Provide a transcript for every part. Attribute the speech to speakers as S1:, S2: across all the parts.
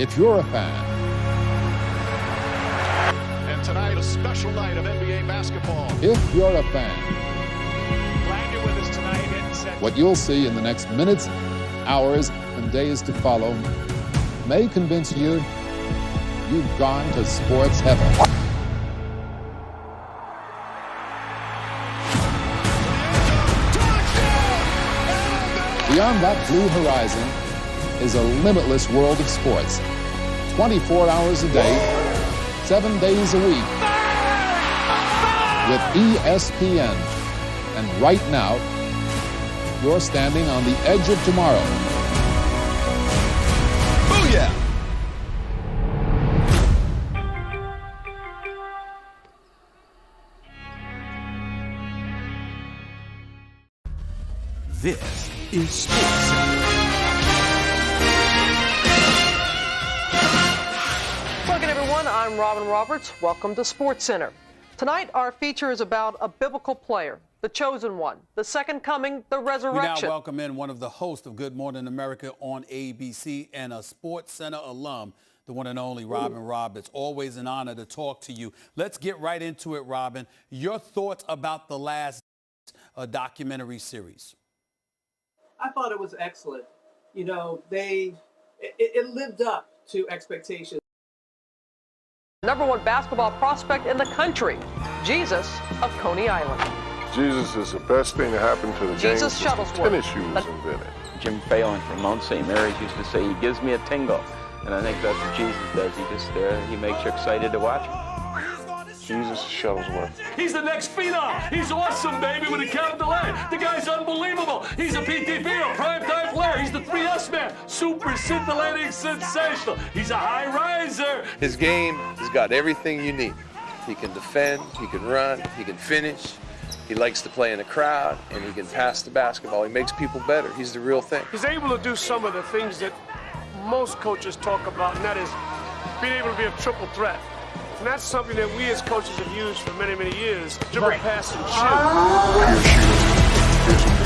S1: if you're a fan.
S2: And tonight, a special night of NBA basketball.
S1: If you're a fan,
S2: Glad you're with us tonight.
S1: what you'll see in the next minutes, hours, and days to follow may convince you you've gone to sports heaven. Beyond that blue horizon is a limitless world of sports. 24 hours a day, 7 days a week. With ESPN. And right now, you're standing on the edge of tomorrow.
S2: Booyah!
S3: This is SportsCenter.
S4: Welcome, everyone. I'm Robin Roberts. Welcome to SportsCenter. Tonight, our feature is about a biblical player, the chosen one, the second coming, the resurrection.
S5: We now welcome in one of the hosts of Good Morning America on ABC and a SportsCenter alum, the one and only Robin Roberts. Always an honor to talk to you. Let's get right into it, Robin. Your thoughts about the last documentary series?
S6: I thought it was excellent. You know, it lived up to expectations.
S4: Number one basketball prospect in the country, Jesus of Coney Island.
S7: Jesus is the best thing that happened to the
S4: Jesus
S7: game since
S4: Shuttlesworth.
S7: tennis shoes invented.
S8: Jim Phelan from Mount St. Mary's used to say, he gives me a tingle. And I think that's what Jesus does. He makes you excited to watch him.
S7: Jesus Shuttlesworth.
S9: He's the next phenom. He's awesome, baby, with a capital A. The guy's unbelievable. He's a PTP, a primetime player. He's the 3S man. Super scintillating, sensational. He's a high riser.
S10: His game has got everything you need. He can defend, he can run, he can finish. He likes to play in a crowd, and he can pass the basketball. He makes people better. He's the real thing.
S9: He's able to do some of the things that most coaches talk about, and that is being able to be a triple threat. And that's something that we as coaches have used for many, many years. Dribble, pass, and shoot.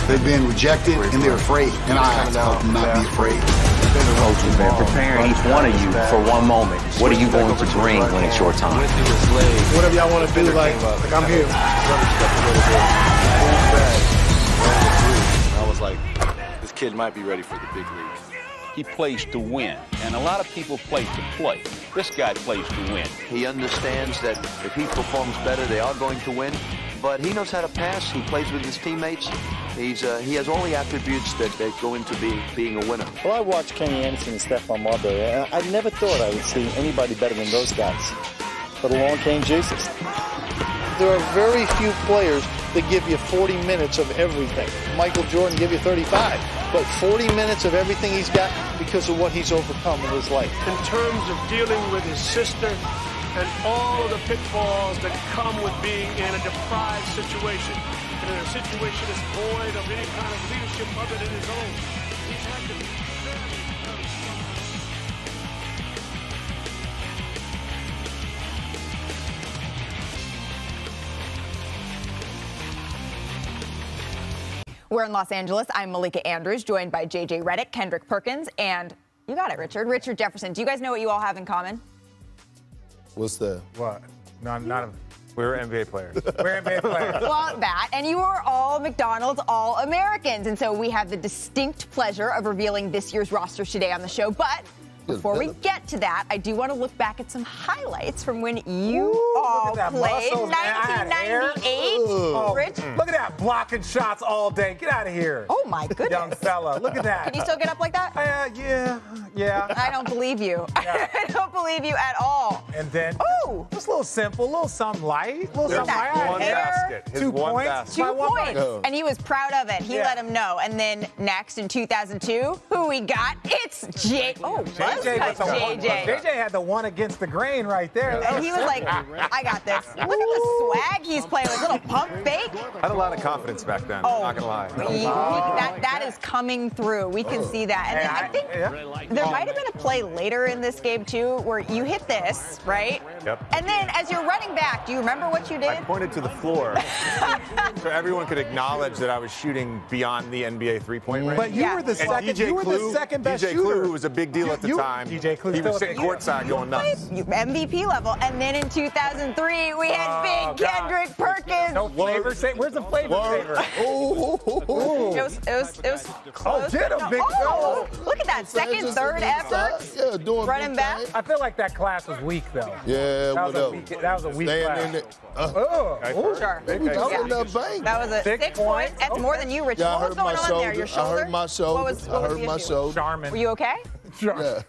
S11: They've been rejected, and they're afraid. And I have to help them not be afraid.
S12: Coaches, man, preparing each one of you for one moment. What are you going to bring when it's your time?
S11: Whatever y'all want to do, like I'm here.
S13: I was like, this kid might be ready for the big leagues.
S14: He plays to win, and a lot of people play to play. This guy plays to win.
S15: He understands that if he performs better, they are going to win, but he knows how to pass. He plays with his teammates. He has all the attributes that go into being a winner.
S16: Well, I watched Kenny Anderson and Stephon Marbury. I never thought I would see anybody better than those guys. But along came Jesus. There are very few players that give you 40 minutes of everything. Michael Jordan give you 35, but 40 minutes of everything he's got because of what he's overcome in his life.
S9: In terms of dealing with his sister and all of the pitfalls that come with being in a deprived situation, and in a situation that's void of any kind of leadership other than his own, he's had to be very, very strong.
S17: We're in Los Angeles. I'm Malika Andrews, joined by JJ Redick, Kendrick Perkins, and you got it, Richard Jefferson. Do you guys know what you all have in common?
S11: What's that?
S18: What? None of we're NBA players. We're NBA players.
S17: Well, that, and you are all McDonald's All-Americans, and so we have the distinct pleasure of revealing this year's rosters today on the show, but before we get to that, I do want to look back at some highlights from when you all played. 1998.
S18: Rich? Look at that, blocking shots all day. Get out of here.
S17: Oh, my goodness.
S18: Young fella, look at that.
S17: Can you still get up like that?
S18: Yeah.
S17: I don't believe you.
S18: Yeah.
S17: I don't believe you at all.
S18: And then, just a little simple, a little something light. A little
S17: Look
S18: something
S17: at that
S18: light.
S17: hair.
S18: His 2 points.
S17: 2 points. And he was proud of it. He let him know. And then next in 2002, who we got? It's Jay. Oh, JJ
S18: had the one against the grain right there.
S17: And he was like, I got this. Look at the swag he's playing with. Little pump fake.
S13: I had a lot of confidence back then, not gonna lie.
S17: That is coming through. We can see that. And then I think there might have been a play later in this game, too, where you hit this, right?
S18: Yep.
S17: And then as you're running back, do you remember what you did?
S13: I pointed to the floor so everyone could acknowledge that I was shooting beyond the NBA three-point range.
S19: But you were the second. You were the second best shooter.
S13: DJ Clue, who was a big deal at the time.
S18: DJ Clue,
S13: he was sitting courtside going nuts.
S17: MVP level. And then in 2003, we had Big Kendrick Perkins.
S18: No flavor saver. Where's the flavor saver?
S17: It was close.
S19: Get him, big
S17: fella. Look at that. Second, third efforts.
S19: Yeah, doing
S17: running back.
S18: I feel like that class was weak, though.
S19: Yeah,
S18: that was a weak class.
S17: Sure. That was a 6 points. That's more than you, Rich.
S19: Yeah,
S17: what was going on there? Your shoulder?
S19: I hurt my shoulder.
S17: What was the issue?
S18: Charmin.
S17: Were you okay?
S19: Yeah.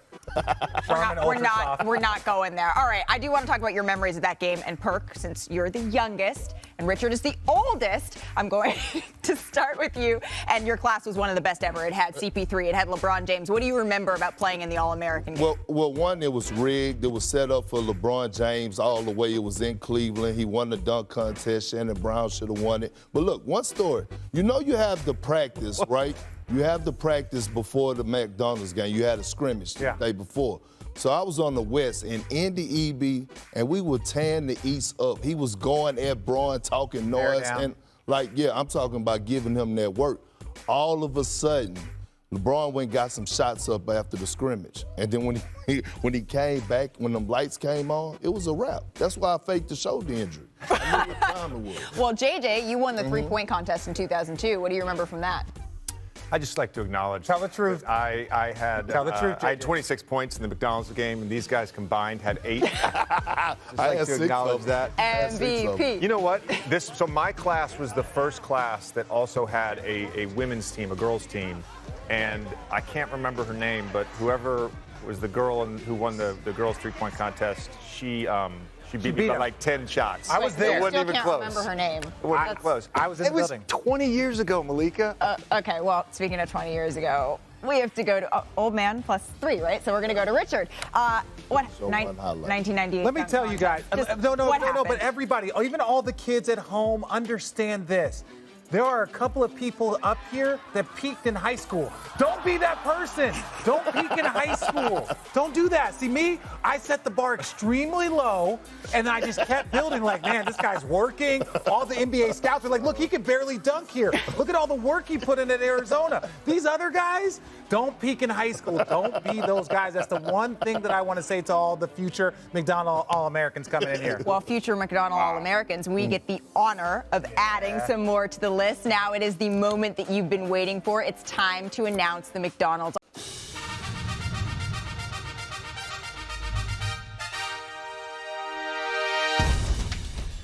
S17: We're not going there. All right, I do want to talk about your memories of that game. And Perk, since you're the youngest and Richard is the oldest, I'm going to start with you. And your class was one of the best ever. It had CP3, it had LeBron James. What do you remember about playing in the All-American game?
S19: Well, one, it was rigged. It was set up for LeBron James all the way. It was in Cleveland. He won the dunk contest. Shannon Brown should have won it. But look, one story. You know you have the practice, right? You have the practice before the McDonald's game. You had a scrimmage the day before. So I was on the West in Indy EB, and we were tearing the East up. He was going at Braun, talking noise. And, I'm talking about giving him that work. All of a sudden, LeBron went and got some shots up after the scrimmage. And then when he came back, when them lights came on, it was a wrap. That's why I faked the shoulder injury. I knew what time it was.
S17: Well, JJ, you won the three-point contest in 2002. What do you remember from that?
S13: I just like to acknowledge.
S18: Tell the truth.
S13: I had.
S18: Tell the truth.
S13: I had 26 points in the McDonald's game, and these guys combined had 8.
S19: I like to acknowledge that.
S17: MVP.
S13: You know what? So my class was the first class that also had a women's team, a girls' team, and I can't remember her name, but whoever was the girl who won the girls' three-point contest, she beat me by like 10 shots.
S18: I was there.
S13: It wasn't even close.
S17: I remember her name.
S13: It wasn't even close.
S18: I was in the building.
S13: It was 20 years ago, Malika.
S17: Okay, well, speaking of 20 years ago, we have to go to old man plus 3, right? So we're going to go to Richard. 1998.
S18: Let me tell you guys. No, but everybody, even all the kids at home, understand this. There are a couple of people up here that peaked in high school. Don't be that person. Don't peak in high school. Don't do that. See, me, I set the bar extremely low, and I just kept building like, man, this guy's working. All the NBA scouts are like, look, he can barely dunk here. Look at all the work he put in at Arizona. These other guys, don't peak in high school. Don't be those guys. That's the one thing that I want to say to all the future McDonald All-Americans coming in here.
S17: Well, future McDonald All-Americans, we get the honor of adding some more to the list. Now it is the moment that you've been waiting for. It's time to announce the McDonald's.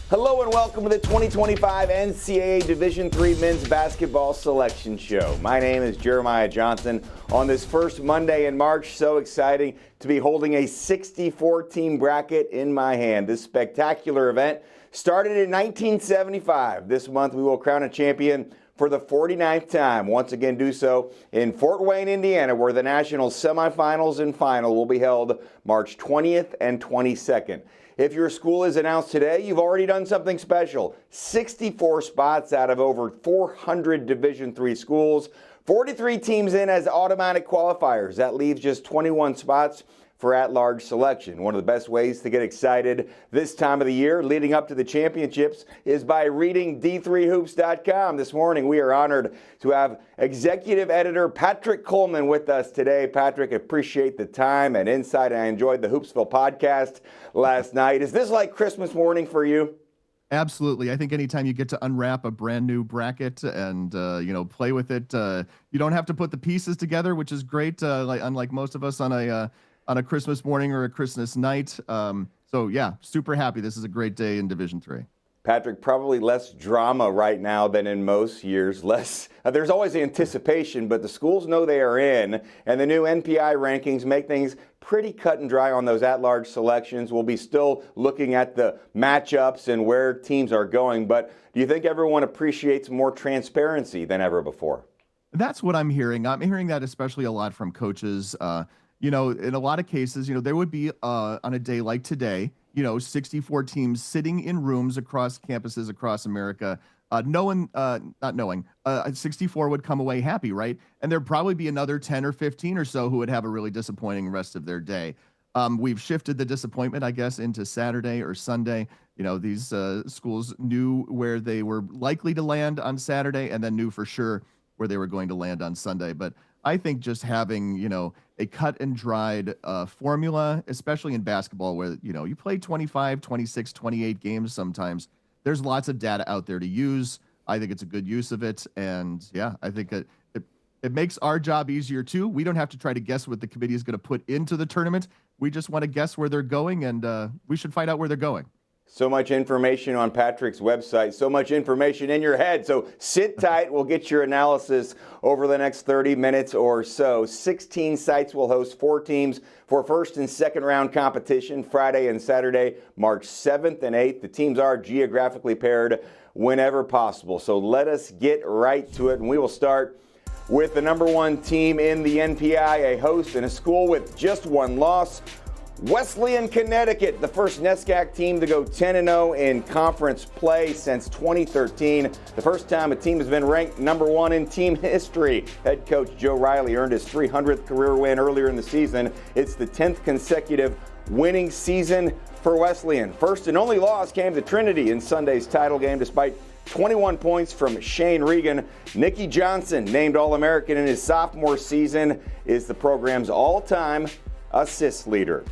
S20: Hello and welcome to the 2025 NCAA Division III Men's Basketball Selection Show. My name is Jeremiah Johnson. On this first Monday in March, so exciting to be holding a 64-team bracket in my hand. This spectacular event started in 1975. This month we will crown a champion for the 49th time. Once again do so in Fort Wayne, Indiana, where the national semifinals and final will be held March 20th and 22nd. If your school is announced today, you've already done something special. 64 spots out of over 400 Division III schools. 43 teams in as automatic qualifiers. That leaves just 21 spots for at-large selection. One of the best ways to get excited this time of the year leading up to the championships is by reading D3Hoops.com. This morning we are honored to have executive editor Patrick Coleman with us today. Patrick, appreciate the time and insight. I enjoyed the Hoopsville podcast last night. Is this like Christmas morning for you?
S21: Absolutely. I think anytime you get to unwrap a brand new bracket and, play with it, you don't have to put the pieces together, which is great, unlike most of us on a Christmas morning or a Christmas night. Super happy. This is a great day in Division III.
S20: Patrick, probably less drama right now than in most years. There's always anticipation, but the schools know they are in, and the new NPI rankings make things pretty cut and dry on those at-large selections. We'll be still looking at the matchups and where teams are going, but do you think everyone appreciates more transparency than ever before?
S21: That's what I'm hearing. I'm hearing that especially a lot from coaches. In a lot of cases, there would be on a day like today, 64 teams sitting in rooms across campuses across America. 64 would come away happy, right? And there'd probably be another 10 or 15 or so who would have a really disappointing rest of their day. We've shifted the disappointment, I guess, into Saturday or Sunday. You know, these schools knew where they were likely to land on Saturday and then knew for sure where they were going to land on Sunday. But I think just having, you know, a cut and dried formula, especially in basketball where, you know, you play 25, 26, 28 games sometimes, there's lots of data out there to use. I think it's a good use of it. And yeah, I think it makes our job easier too. We don't have to try to guess what the committee is going to put into the tournament. We just want to guess where they're going, and we should find out where they're going.
S20: So much information on Patrick's website, so much information in your head. So sit tight. We'll get your analysis over the next 30 minutes or so. 16 sites will host 4 teams for first and second round competition Friday and Saturday, March 7th and 8th. The teams are geographically paired whenever possible. So let us get right to it, and we will start with the number 1 team in the NPI, a host in a school with just 1 loss. Wesleyan, Connecticut, the first NESCAC team to go 10-0 in conference play since 2013. The first time a team has been ranked number 1 in team history. Head coach Joe Riley earned his 300th career win earlier in the season. It's the 10th consecutive winning season for Wesleyan. First and only loss came to Trinity in Sunday's title game despite 21 points from Shane Regan. Nicky Johnson, named All-American in his sophomore season, is the program's all-time assist leader.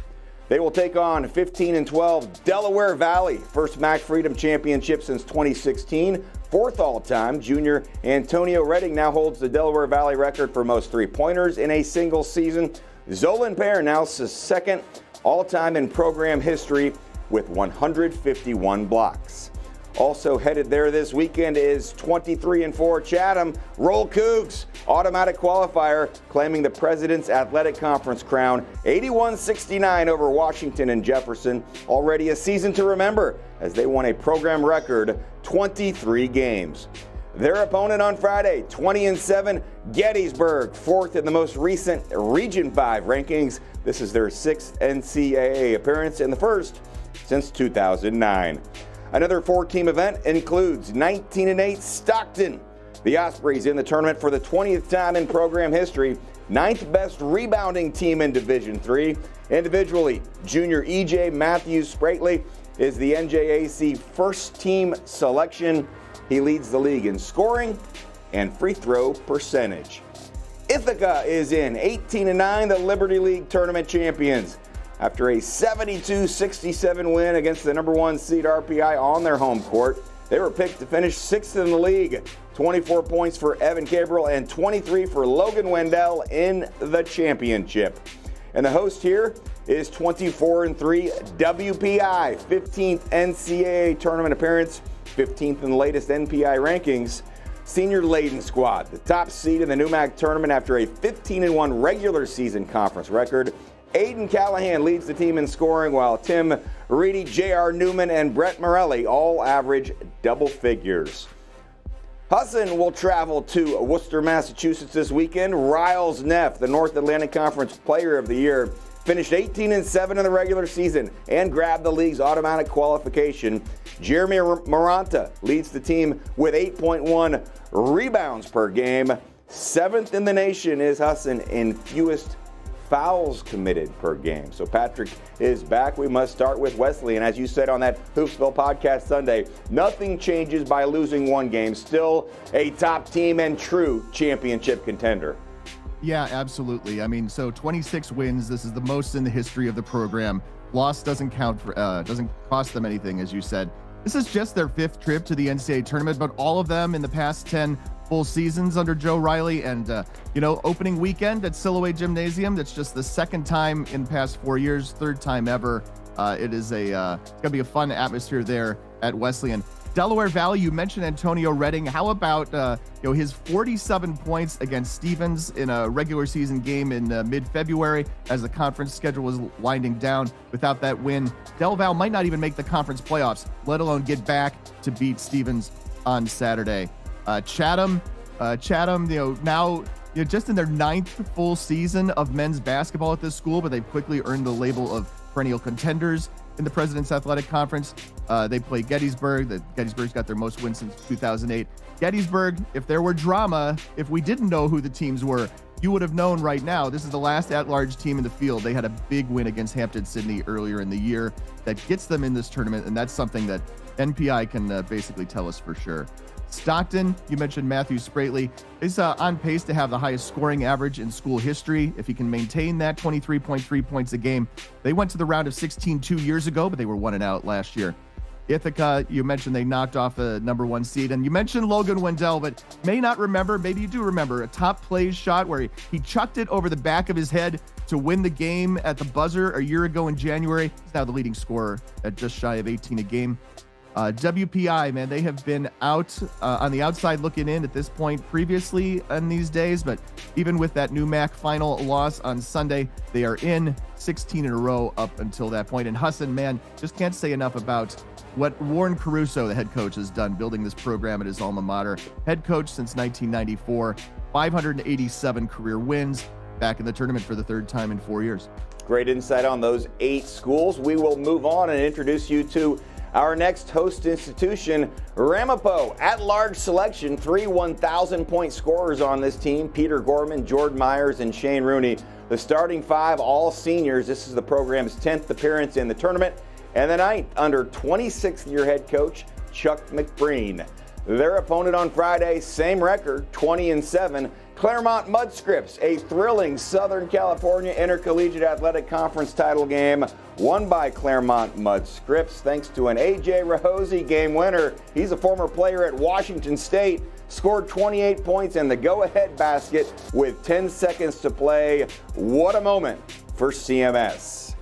S20: They will take on 15-12 Delaware Valley, first MAC Freedom Championship since 2016. 4th all-time, junior Antonio Redding now holds the Delaware Valley record for most three-pointers in a single season. Zolan Pear now second all-time in program history with 151 blocks. Also headed there this weekend is 23-4 Chatham. Roll Cougs, automatic qualifier, claiming the President's Athletic Conference crown, 81-69 over Washington and Jefferson. Already a season to remember as they won a program record 23 games. Their opponent on Friday, 20-7 Gettysburg, 4th in the most recent Region 5 rankings. This is their 6th NCAA appearance and the first since 2009. Another 4-team event includes 19-8 Stockton. The Ospreys in the tournament for the 20th time in program history, 9th best rebounding team in Division III. Individually, junior E.J. Matthews-Sprately is the NJAC first team selection. He leads the league in scoring and free throw percentage. Ithaca is in 18-9, the Liberty League tournament champions. After a 72-67 win against the number 1 seed RPI on their home court, they were picked to finish 6th in the league. 24 points for Evan Cabral and 23 for Logan Wendell in the championship. And the host here is 24-3 WPI, 15th NCAA tournament appearance, 15th in the latest NPI rankings. Senior Layden squad, the top seed in the NUMAC tournament after a 15-1 regular season conference record. Aiden Callahan leads the team in scoring, while Tim Reedy, J.R. Newman, and Brett Morelli all average double figures. Husson will travel to Worcester, Massachusetts this weekend. Riles Neff, the North Atlantic Conference Player of the Year, finished 18-7 in the regular season and grabbed the league's automatic qualification. Jeremy Maranta leads the team with 8.1 rebounds per game. 7th in the nation is Husson in fewest fouls committed per game. So Patrick is back. We must start with Wesley. And as you said on that Hoopsville podcast Sunday, nothing changes by losing one game. Still a top team and true championship contender.
S21: Yeah, absolutely. I mean, so 26 wins. This is the most in the history of the program. Loss doesn't count for, doesn't cost them anything, as you said. This is just their 5th trip to the NCAA tournament, but all of them in the past 10 full seasons under Joe Riley. And, opening weekend at Silhouette Gymnasium, that's just the 2nd time in the past 4 years, 3rd time ever. It's going to be a fun atmosphere there at Wesleyan. Delaware Valley, you mentioned Antonio Redding. How about his 47 points against Stevens in a regular season game in mid-February as the conference schedule was winding down? Without that win, Del Val might not even make the conference playoffs, let alone get back to beat Stevens on Saturday. Chatham, now just in their 9th full season of men's basketball at this school, but they've quickly earned the label of perennial contenders in the President's Athletic Conference. They play Gettysburg. Gettysburg's got their most wins since 2008. Gettysburg, if there were drama, if we didn't know who the teams were, you would have known right now this is the last at-large team in the field. They had a big win against Hampton-Sydney earlier in the year that gets them in this tournament, and that's something that NPI can basically tell us for sure. Stockton, you mentioned Matthew Sprately, is on pace to have the highest scoring average in school history. If he can maintain that 23.3 points a game, they went to the round of 16 2 years ago, but they were 1-0 last year. Ithaca, you mentioned they knocked off the number 1 seed, and you mentioned Logan Wendell, but maybe you do remember a top plays shot where he chucked it over the back of his head to win the game at the buzzer a year ago in January. He's now the leading scorer at just shy of 18 a game. WPI, man, they have been out on the outside looking in at this point previously in these days, but even with that new MAC final loss on Sunday, they are in 16 in a row up until that point. And Hassan, man, just can't say enough about what Warren Caruso, the head coach, has done building this program at his alma mater. Head coach since 1994, 587 career wins, back in the tournament for the third time in 4 years.
S20: Great insight on those 8 schools. We will move on and introduce you to our next host institution, Ramapo. At-large selection, 3 1,000-point scorers on this team. Peter Gorman, Jordan Myers, and Shane Rooney. The starting 5, all seniors. This is the program's 10th appearance in the tournament. And the 9th under 26th-year head coach Chuck McBreen. Their opponent on Friday, same record, 20-7. Claremont Mudscripts, a thrilling Southern California Intercollegiate Athletic Conference title game won by Claremont Mudscripts thanks to an A.J. Rahosi game winner. He's a former player at Washington State, scored 28 points in the go-ahead basket with 10 seconds to play. What a moment for CMS.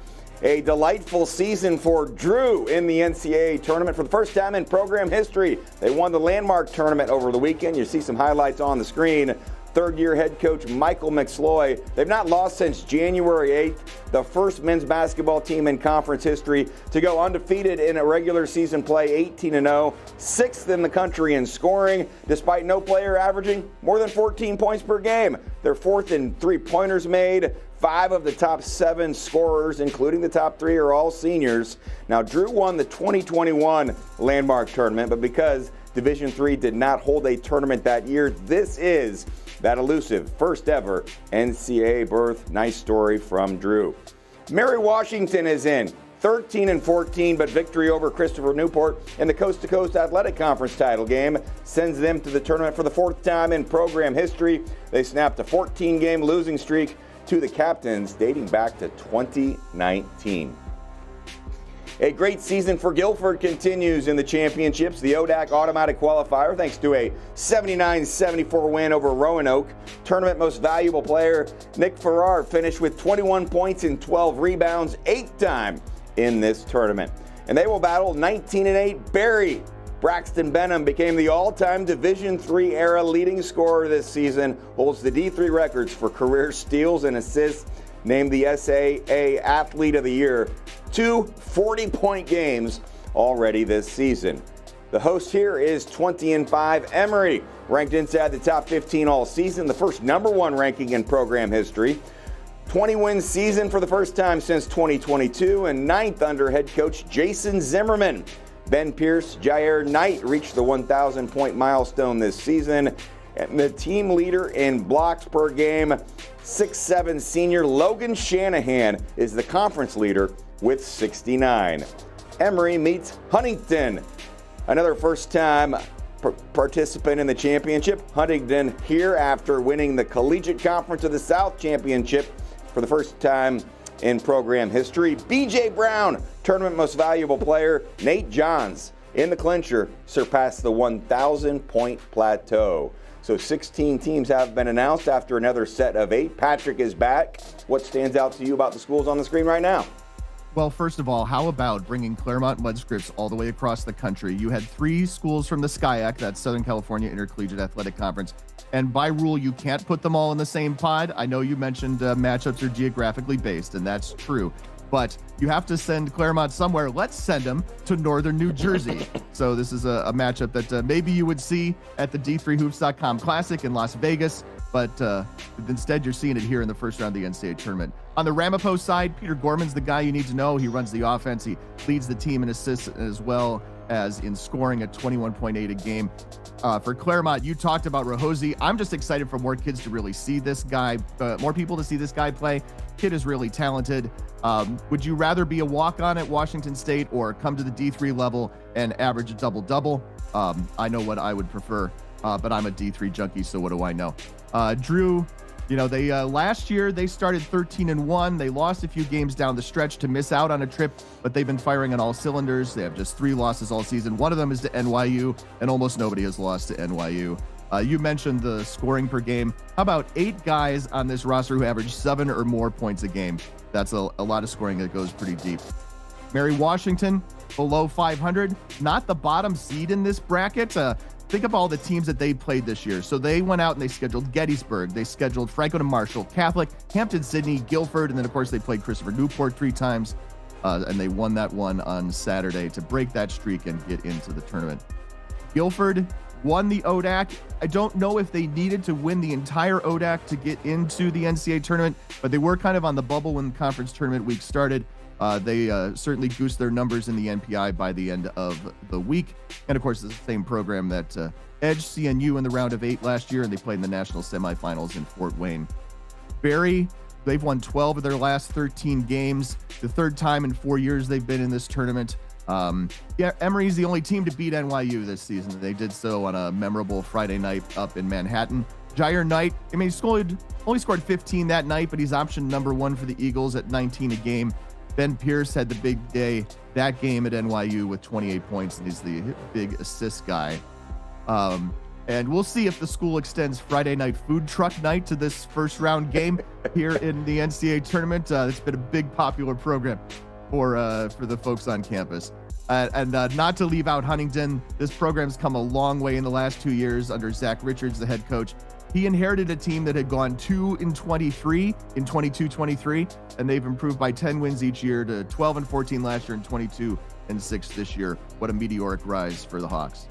S20: A delightful season for Drew in the NCAA tournament for the first time in program history. They won the landmark tournament over the weekend. You see some highlights on the screen. Third-year head coach Michael McSloy. They've not lost since January 8th, the first men's basketball team in conference history to go undefeated in a regular season play, 18-0, 6th in the country in scoring, despite no player averaging more than 14 points per game. They're 4th in three-pointers made. 5 of the top 7 scorers, including the top 3, are all seniors. Now, Drew won the 2021 landmark tournament, but because Division III did not hold a tournament that year, this is that elusive first ever NCAA berth. Nice story from Drew. Mary Washington is in 13-14, but victory over Christopher Newport in the Coast to Coast Athletic Conference title game sends them to the tournament for the 4th time in program history. They snapped a 14-game losing streak to the captains dating back to 2019. A great season for Guilford continues in the championships. The ODAC automatic qualifier, thanks to a 79-74 win over Roanoke. Tournament most valuable player, Nick Farrar, finished with 21 points and 12 rebounds, 8th time in this tournament. And they will battle 19-8 Barry. Braxton Benham became the all-time Division III era leading scorer this season, holds the D3 records for career steals and assists, named the SAA Athlete of the Year. 2 40-point games already this season. The host here is 20-5 Emory, ranked inside the top 15 all season, the first number 1 ranking in program history. 20-win season for the first time since 2022, and 9th under head coach Jason Zimmerman. Ben Pierce, Jair Knight reached the 1,000-point milestone this season. And the team leader in blocks per game, 6'7" senior Logan Shanahan is the conference leader with 69. Emory meets Huntington, another first-time participant in the championship. Huntington here after winning the Collegiate Conference of the South Championship for the first time in program history. B.J. Brown, tournament most valuable player. Nate Johns, in the clincher, surpassed the 1,000-point plateau. So 16 teams have been announced after another set of 8. Patrick is back. What stands out to you about the schools on the screen right now?
S21: Well, first of all, how about bringing Claremont Mudscripts all the way across the country? You had 3 schools from the SCIAC, that's Southern California Intercollegiate Athletic Conference. And by rule, you can't put them all in the same pod. I know you mentioned matchups are geographically based, and that's true. But you have to send Claremont somewhere. Let's send them to northern New Jersey. So this is a matchup that maybe you would see at the D3Hoops.com Classic in Las Vegas. But instead, you're seeing it here in the first round of the NCAA tournament. On the Ramapo side, Peter Gorman's the guy you need to know. He runs the offense. He leads the team in assists as well. as in scoring at 21.8 a game. For Claremont, you talked about Rahosi. I'm just excited for more kids to really see this guy, more people to see this guy play. Kid is really talented. Would you rather be a walk-on at Washington State or come to the D3 level and average a double-double? I know what I would prefer, but I'm a D3 junkie, so what do I know? Drew, they last year they started 13-1. They lost a few games down the stretch to miss out on a trip, but they've been firing on all cylinders. They have just 3 losses all season. One of them is to NYU, and almost nobody has lost to NYU. You mentioned the scoring per game. How about 8 guys on this roster who average 7 or more points a game? That's a lot of scoring that goes pretty deep. Mary Washington, below 500, not the bottom seed in this bracket. Think of all the teams that they played this year. So they went out and they scheduled Gettysburg. They scheduled Franklin and Marshall, Catholic, Hampton-Sydney, Guilford, and then, of course, they played Christopher Newport 3 times. And they won that one on Saturday to break that streak and get into the tournament. Guilford won the ODAC. I don't know if they needed to win the entire ODAC to get into the NCAA tournament, but they were kind of on the bubble when the conference tournament week started. They certainly goosed their numbers in the NPI by the end of the week. And, of course, it's the same program that edged CNU in the round of 8 last year, and they played in the national semifinals in Fort Wayne. Barry, they've won 12 of their last 13 games. The 3rd time in 4 years they've been in this tournament. Emory's the only team to beat NYU this season. They did so on a memorable Friday night up in Manhattan. Jair Knight, he only scored 15 that night, but he's option number 1 for the Eagles at 19 a game. Ben Pierce had the big day that game at NYU with 28 points, and he's the big assist guy. And we'll see if the school extends Friday night food truck night to this first round game here in the NCAA tournament. It's been a big popular program for the folks on campus. And not to leave out Huntington, this program's come a long way in the last 2 years under Zach Richards, the head coach. He inherited a team that had gone 2-23 in 22-23, and they've improved by 10 wins each year to 12-14 last year and 22-6 this year. What a meteoric rise for the Hawks.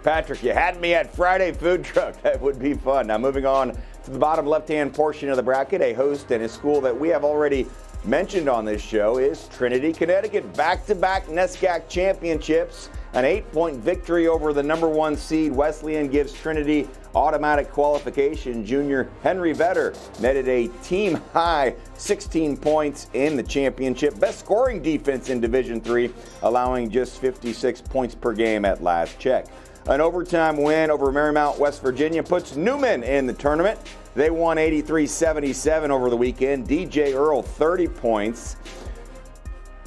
S20: Patrick, you had me at Friday food truck. That would be fun. Now moving on to the bottom left-hand portion of the bracket, a host and a school that we have already mentioned on this show is Trinity, Connecticut. Back-to-back NESCAC championships. An 8-point victory over the number 1 seed Wesleyan gives Trinity automatic qualification. Junior Henry Vetter netted a team-high 16 points in the championship. Best scoring defense in Division III, allowing just 56 points per game at last check. An overtime win over Marymount, West Virginia puts Newman in the tournament. They won 83-77 over the weekend. DJ Earl, 30 points.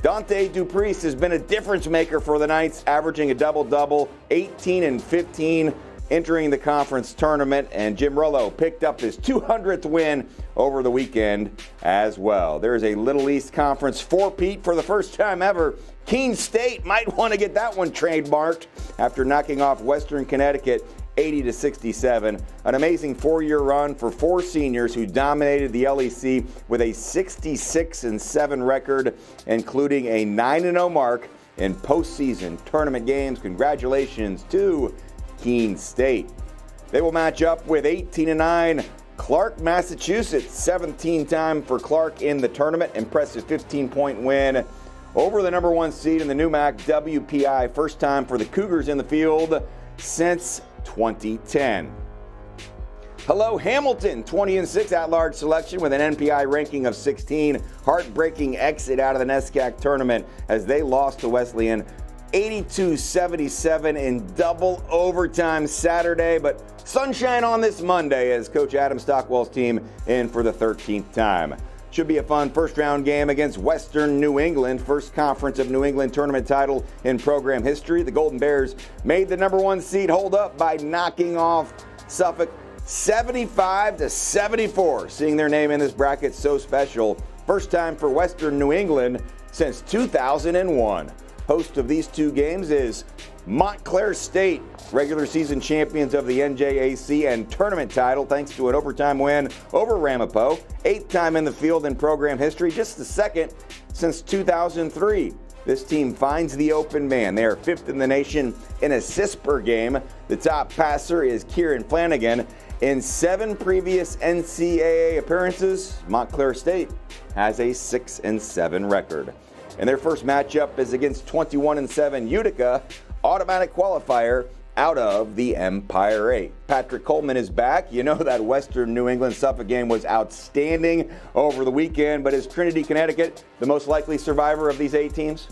S20: Dante Dupriest has been a difference maker for the Knights, averaging a double-double, 18-15 entering the conference tournament. And Jim Rollo picked up his 200th win over the weekend as well. There's a Little East Conference four-peat for the first time ever. Keene State might want to get that one trademarked after knocking off Western Connecticut 80-67. An amazing 4-year run for 4 seniors who dominated the LEC with a 66-7 record, including a 9-0 mark in postseason tournament games. Congratulations to Keene State. They will match up with 18-9 Clark, Massachusetts. 17th time for Clark in the tournament. Impressive 15-point win over the number 1 seed in the NEWMAC WPI. First time for the Cougars in the field since 2010. Hello, Hamilton, 20-6 at-large selection with an NPI ranking of 16. Heartbreaking exit out of the NESCAC tournament as they lost to Wesleyan 82-77 in double overtime Saturday, but sunshine on this Monday as Coach Adam Stockwell's team in for the 13th time. Should be a fun first-round game against Western New England, first Conference of New England tournament title in program history. The Golden Bears made the number 1 seed hold up by knocking off Suffolk 75-74. Seeing their name in this bracket so special. First time for Western New England since 2001. Host of these 2 games is Montclair State, regular season champions of the NJAC and tournament title thanks to an overtime win over Ramapo. 8th time in the field in program history, just the 2nd since 2003. This team finds the open man. They are 5th in the nation in assists per game. The top passer is Kieran Flanagan. In 7 previous NCAA appearances, Montclair State has a 6-7 record. And their first matchup is against 21-7 Utica. automatic qualifier out of the Empire 8. Patrick Coleman is back. You know that Western New England Suffolk game was outstanding over the weekend, but is Trinity, Connecticut the most likely survivor of these 8 teams?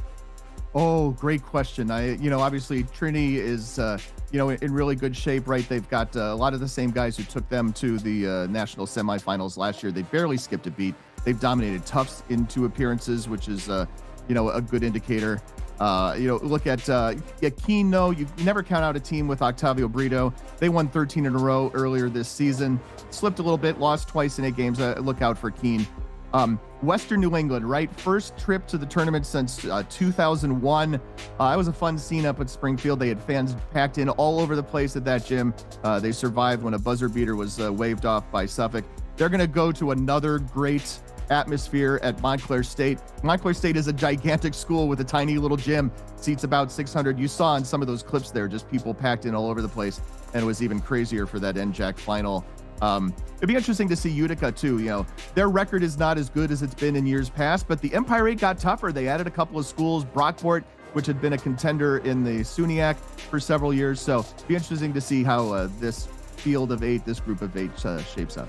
S21: Oh, great question. Obviously Trinity is, in really good shape, right? They've got a lot of the same guys who took them to the national semifinals last year. They barely skipped a beat. They've dominated Tufts in 2 appearances, which is, a good indicator. Look at Keene, though. You never count out a team with Octavio Brito. They won 13 in a row earlier this season. Slipped a little bit, lost twice in 8 games. Look out for Keene. Western New England, right? First trip to the tournament since 2001. It was a fun scene up at Springfield. They had fans packed in all over the place at that gym. They survived when a buzzer beater was waved off by Suffolk. They're going to go to another great atmosphere at Montclair State. Montclair State is a gigantic school with a tiny little gym, seats about 600. You saw in some of those clips there, just people packed in all over the place, and it was even crazier for that NJAC final. It'd be interesting to see Utica too. Their record is not as good as it's been in years past, but the Empire 8 got tougher. They added a couple of schools, Brockport, which had been a contender in the SUNYAC for several years. So it'd be interesting to see how this field of 8, this group of 8 shapes up.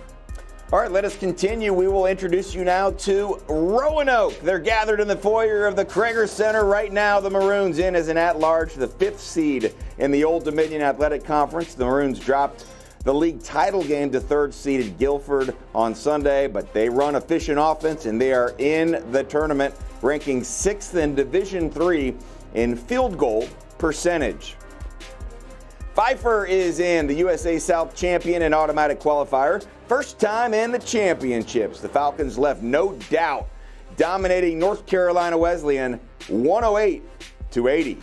S20: All right, let us continue. We will introduce you now to Roanoke. They're gathered in the foyer of the Krager Center right now. The Maroons in as an at-large, the 5th seed in the Old Dominion Athletic Conference. The Maroons dropped the league title game to 3rd-seeded Guilford on Sunday, but they run efficient offense, and they are in the tournament, ranking 6th in Division III in field goal percentage. Pfeiffer is in, the USA South champion and automatic qualifier. First time in the championships. The Falcons left no doubt, dominating North Carolina Wesleyan 108-80.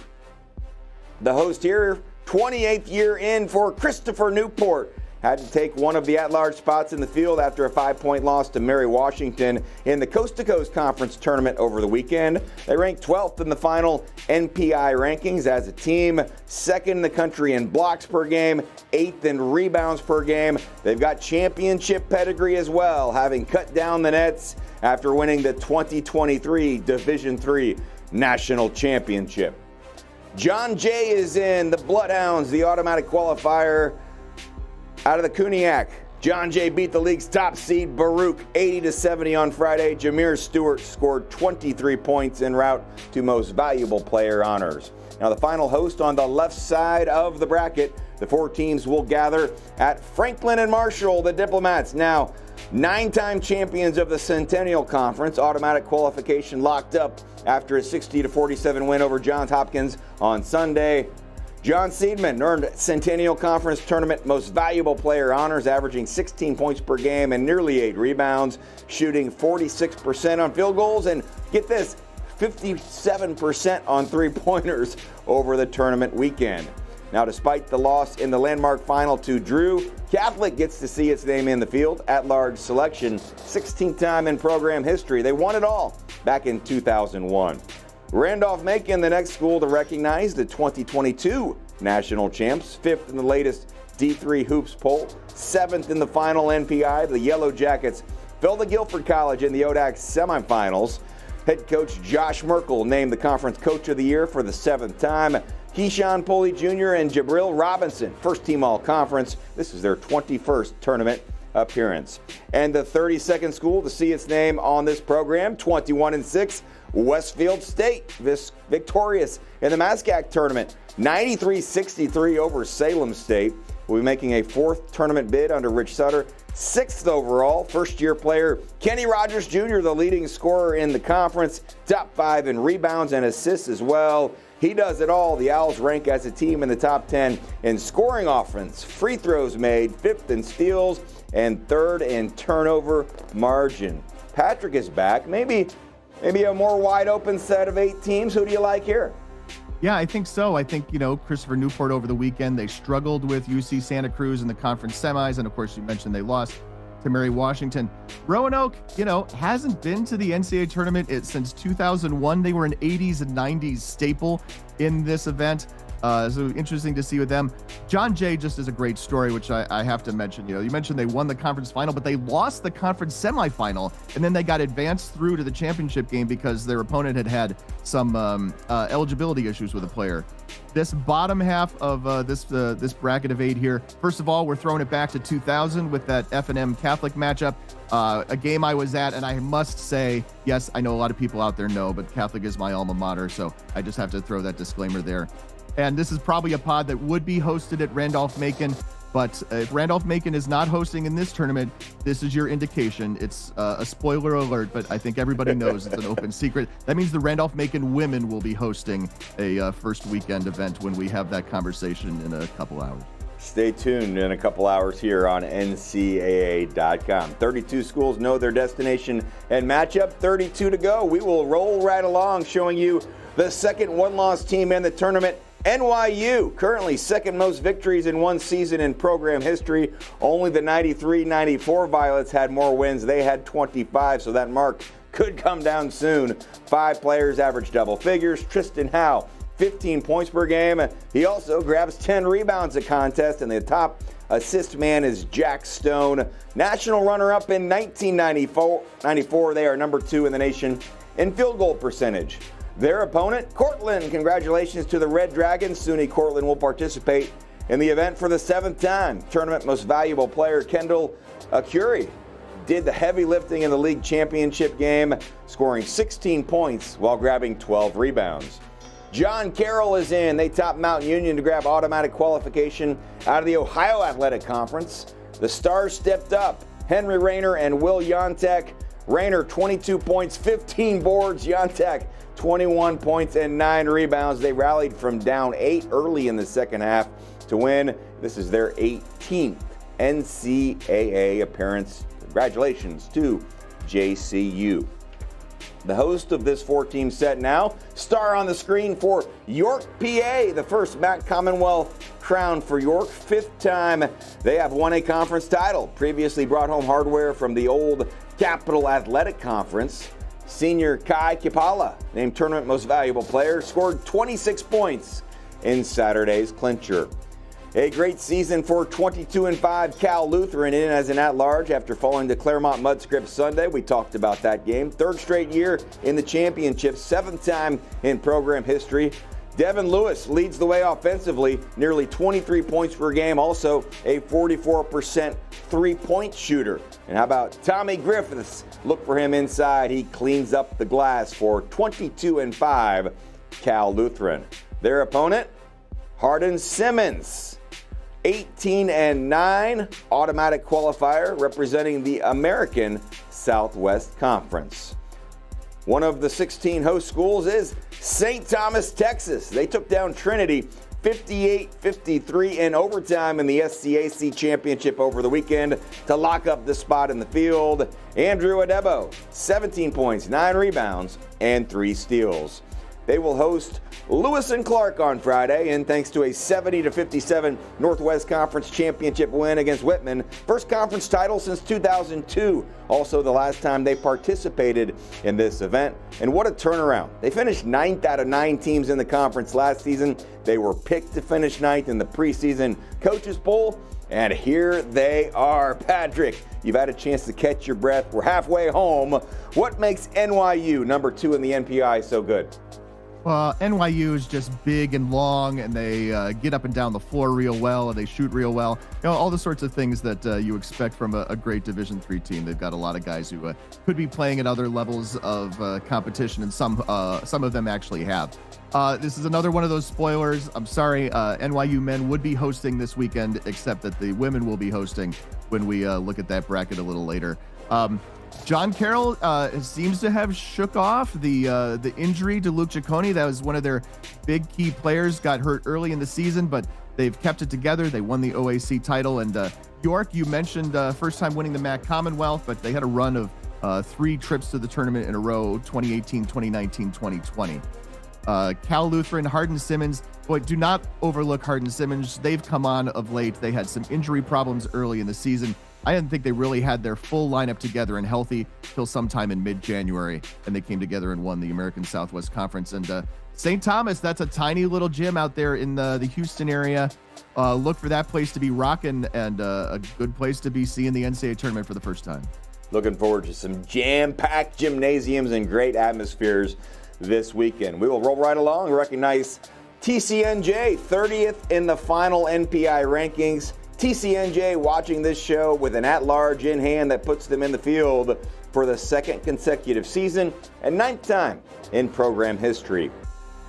S20: The host here, 28th year in for Christopher Newport, had to take one of the at-large spots in the field after a 5-point loss to Mary Washington in the Coast to Coast Conference tournament over the weekend. They ranked 12th in the final NPI rankings as a team, 2nd in the country in blocks per game, 8th in rebounds per game. They've got championship pedigree as well, having cut down the nets after winning the 2023 Division III National Championship. John Jay is in, the Bloodhounds, the automatic qualifier out of the Kuniak. John Jay beat the league's top seed, Baruch, 80-70 on Friday. Jameer Stewart scored 23 points en route to most valuable player honors. Now the final host on the left side of the bracket, the 4 teams will gather at Franklin and Marshall, the Diplomats. Now 9-time champions of the Centennial Conference, automatic qualification locked up after a 60-47 win over Johns Hopkins on Sunday. John Seidman earned Centennial Conference Tournament Most Valuable Player honors, averaging 16 points per game and nearly 8 rebounds, shooting 46% on field goals, and get this, 57% on three-pointers over the tournament weekend. Now, despite the loss in the landmark final to Drew, Catholic gets to see its name in the field. At-large selection, 16th time in program history. They won it all back in 2001. Randolph-Macon, the next school to recognize the 2022 national champs, 5th in the latest D3 Hoops poll, 7th in the final NPI. The Yellow Jackets fell to Guilford College in the ODAC semifinals. Head coach Josh Merkel named the conference coach of the year for the 7th time. Keyshawn Pulley Jr. and Jabril Robinson, first team all-conference. This is their 21st tournament appearance. And the 32nd school to see its name on this program, 21-6, Westfield State, victorious in the MASCAC tournament, 93-63 over Salem State. Will be making a 4th tournament bid under Rich Sutter. 6th overall, first-year player Kenny Rogers Jr., the leading scorer in the conference, top 5 in rebounds and assists as well. He does it all. The Owls rank as a team in the top 10 in scoring offense, free throws made, 5th in steals, and 3rd in turnover margin. Patrick is back. Maybe a more wide open set of 8 teams. Who do you like here?
S21: Yeah, I think so. I think, Christopher Newport over the weekend, they struggled with UC Santa Cruz in the conference semis. And of course, you mentioned they lost to Mary Washington. Roanoke, hasn't been to the NCAA tournament since 2001. They were an 80s and 90s staple in this event. So interesting to see with them. John Jay just is a great story, which I have to mention. You mentioned they won the conference final, but they lost the conference semifinal, and then they got advanced through to the championship game because their opponent had some eligibility issues with a player. This bottom half of this bracket of 8 here, first of all, we're throwing it back to 2000 with that F&M Catholic matchup, a game I was at, and I must say, yes, I know a lot of people out there know, but Catholic is my alma mater, so I just have to throw that disclaimer there. And this is probably a pod that would be hosted at Randolph-Macon, but if Randolph-Macon is not hosting in this tournament, this is your indication. It's a spoiler alert, but I think everybody knows it's an open secret. That means the Randolph-Macon women will be hosting a first weekend event when we have that conversation in a couple hours.
S20: Stay tuned in a couple hours here on NCAA.com. 32 schools know their destination and matchup. 32 to go. We will roll right along, showing you the second one-loss team in the tournament. NYU, currently second most victories in one season in program history. Only the 93-94 Violets had more wins. They had 25, so that mark could come down soon. 5 players average double figures. Tristan Howe, 15 points per game. He also grabs 10 rebounds a contest, and the top assist man is Jack Stone. National runner-up in 1994. They are number 2 in the nation in field goal percentage. Their opponent, Cortland. Congratulations to the Red Dragons. SUNY Cortland will participate in the event for the 7th time. Tournament most valuable player, Kendall Curie, did the heavy lifting in the league championship game, scoring 16 points while grabbing 12 rebounds. John Carroll is in. They top Mount Union to grab automatic qualification out of the Ohio Athletic Conference. The Stars stepped up. Henry Rayner and Will Yontek. Rayner, 22 points, 15 boards. Yontek, 21 points and 9 rebounds. They rallied from down 8 early in the second half to win. This is their 18th NCAA appearance. Congratulations to JCU. The host of this 4-team set now, star on the screen for York, PA, the first MAC Commonwealth crown for York, 5th time they have won a conference title. Previously brought home hardware from the old Capital Athletic Conference. Senior Kai Kipala, named tournament most valuable player, scored 26 points in Saturday's clincher. A great season for 22-5 Cal Lutheran in as an at-large after falling to Claremont Mudscript Sunday. We talked about that game. 3rd straight year in the championship, 7th time in program history. Devin Lewis leads the way offensively, nearly 23 points per game, also a 44% three-point shooter. And how about Tommy Griffiths? Look for him inside. He cleans up the glass for 22-5 Cal Lutheran. Their opponent, Hardin Simmons. 18-9 automatic qualifier representing the American Southwest Conference. One of the 16 host schools is St. Thomas, Texas. They took down Trinity 58-53 in overtime in the SCAC championship over the weekend to lock up the spot in the field. Andrew Adebo, 17 points, 9 rebounds, and 3 steals. They will host Lewis and Clark on Friday, and thanks to a 70-57 Northwest Conference championship win against Whitman, first conference title since 2002. Also the last time they participated in this event. And what a turnaround. They finished 9th out of 9 teams in the conference last season. They were picked to finish 9th in the preseason coaches poll, and here they are. Patrick, you've had a chance to catch your breath. We're halfway home. What makes NYU number 2 in the NPI so good?
S21: Well, NYU is just big and long, and they get up and down the floor real well, and they shoot real well. All the sorts of things that you expect from a great Division III team. They've got a lot of guys who could be playing at other levels of competition, and some of them actually have. This is another one of those spoilers. I'm sorry, NYU men would be hosting this weekend, except that the women will be hosting when we look at that bracket a little later. John Carroll seems to have shook off the injury to Luke Ciccone. That was one of their big key players, got hurt early in the season, but they've kept it together. They won the OAC title. And York, you mentioned first time winning the MAC Commonwealth, but they had a run of 3 trips to the tournament in a row, 2018, 2019, 2020. Cal Lutheran, Hardin Simmons. Boy, do not overlook Hardin Simmons. They've come on of late. They had some injury problems early in the season. I didn't think they really had their full lineup together and healthy till sometime in mid-January, and they came together and won the American Southwest Conference. And St. Thomas, that's a tiny little gym out there in the Houston area. Look for that place to be rocking, and a good place to be seeing the NCAA tournament for the first time.
S20: Looking forward to some jam-packed gymnasiums and great atmospheres this weekend. We will roll right along and recognize TCNJ, 30th in the final NPI rankings. TCNJ watching this show with an at-large in hand that puts them in the field for the second consecutive season and 9th time in program history.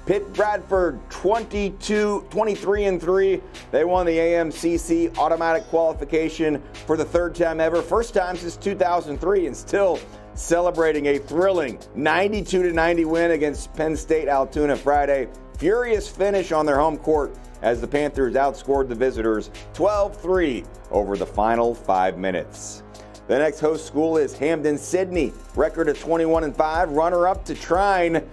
S20: Pitt Bradford 23-3. They won the AMCC automatic qualification for the 3rd time ever, first time since 2003, and still celebrating a thrilling 92-90 win against Penn State Altoona Friday. Furious finish on their home court as the Panthers outscored the visitors 12-3 over the final 5 minutes. The next host school is Hampden-Sydney, record of 21-5, runner-up to Trine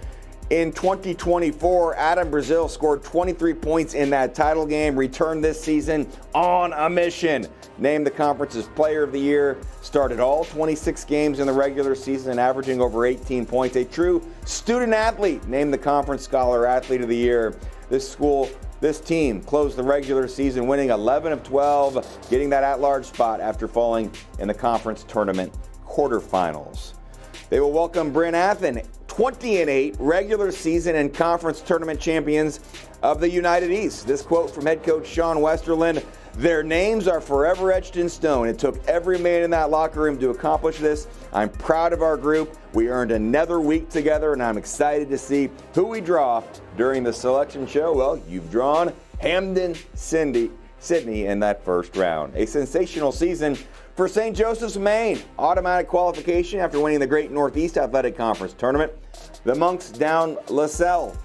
S20: in 2024. Adam Brazil scored 23 points in that title game, returned this season on a mission. Named the conference's player of the year, started all 26 games in the regular season, averaging over 18 points. A true student athlete, named the conference scholar athlete of the year. This team closed the regular season winning 11 of 12, getting that at-large spot after falling in the conference tournament quarterfinals. They will welcome Bryn Athyn, 20-8, regular season and conference tournament champions of the United East. This quote from head coach Sean Westerland: "Their names are forever etched in stone. It took every man in that locker room to accomplish this. I'm proud of our group. We earned another week together, and I'm excited to see who we draw during the selection show." Well, you've drawn Hampden-Sydney in that first round. A sensational season for St. Joseph's, Maine. Automatic qualification after winning the Great Northeast Athletic Conference Tournament. The Monks down LaSalle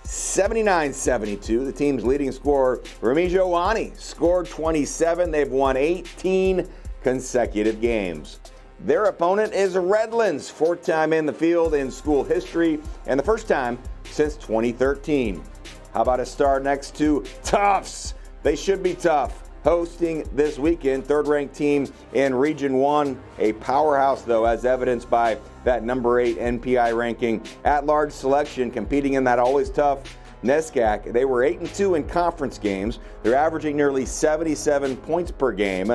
S20: 79-72. The team's leading scorer, Remy Joani, scored 27. They've won 18 consecutive games. Their opponent is Redlands, 4th time in the field in school history and the first time since 2013. How about a star next to Tufts? They should be tough. Hosting this weekend, 3rd-ranked team in Region 1, a powerhouse, though, as evidenced by that number 8 NPI ranking. At-large selection, competing in that always tough NESCAC. They were 8-2 in conference games. They're averaging nearly 77 points per game.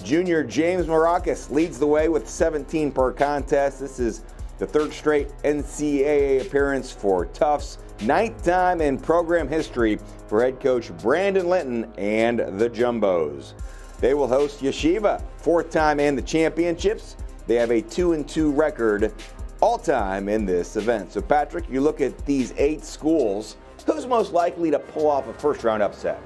S20: Junior James Maracas leads the way with 17 per contest. This is the 3rd straight NCAA appearance for Tufts. 9th time in program history for head coach Brandon Linton and the Jumbos. They will host Yeshiva, 4th time in the championships. They have a 2-2 record all time in this event. So Patrick, you look at these 8 schools, who's most likely to pull off a first-round upset?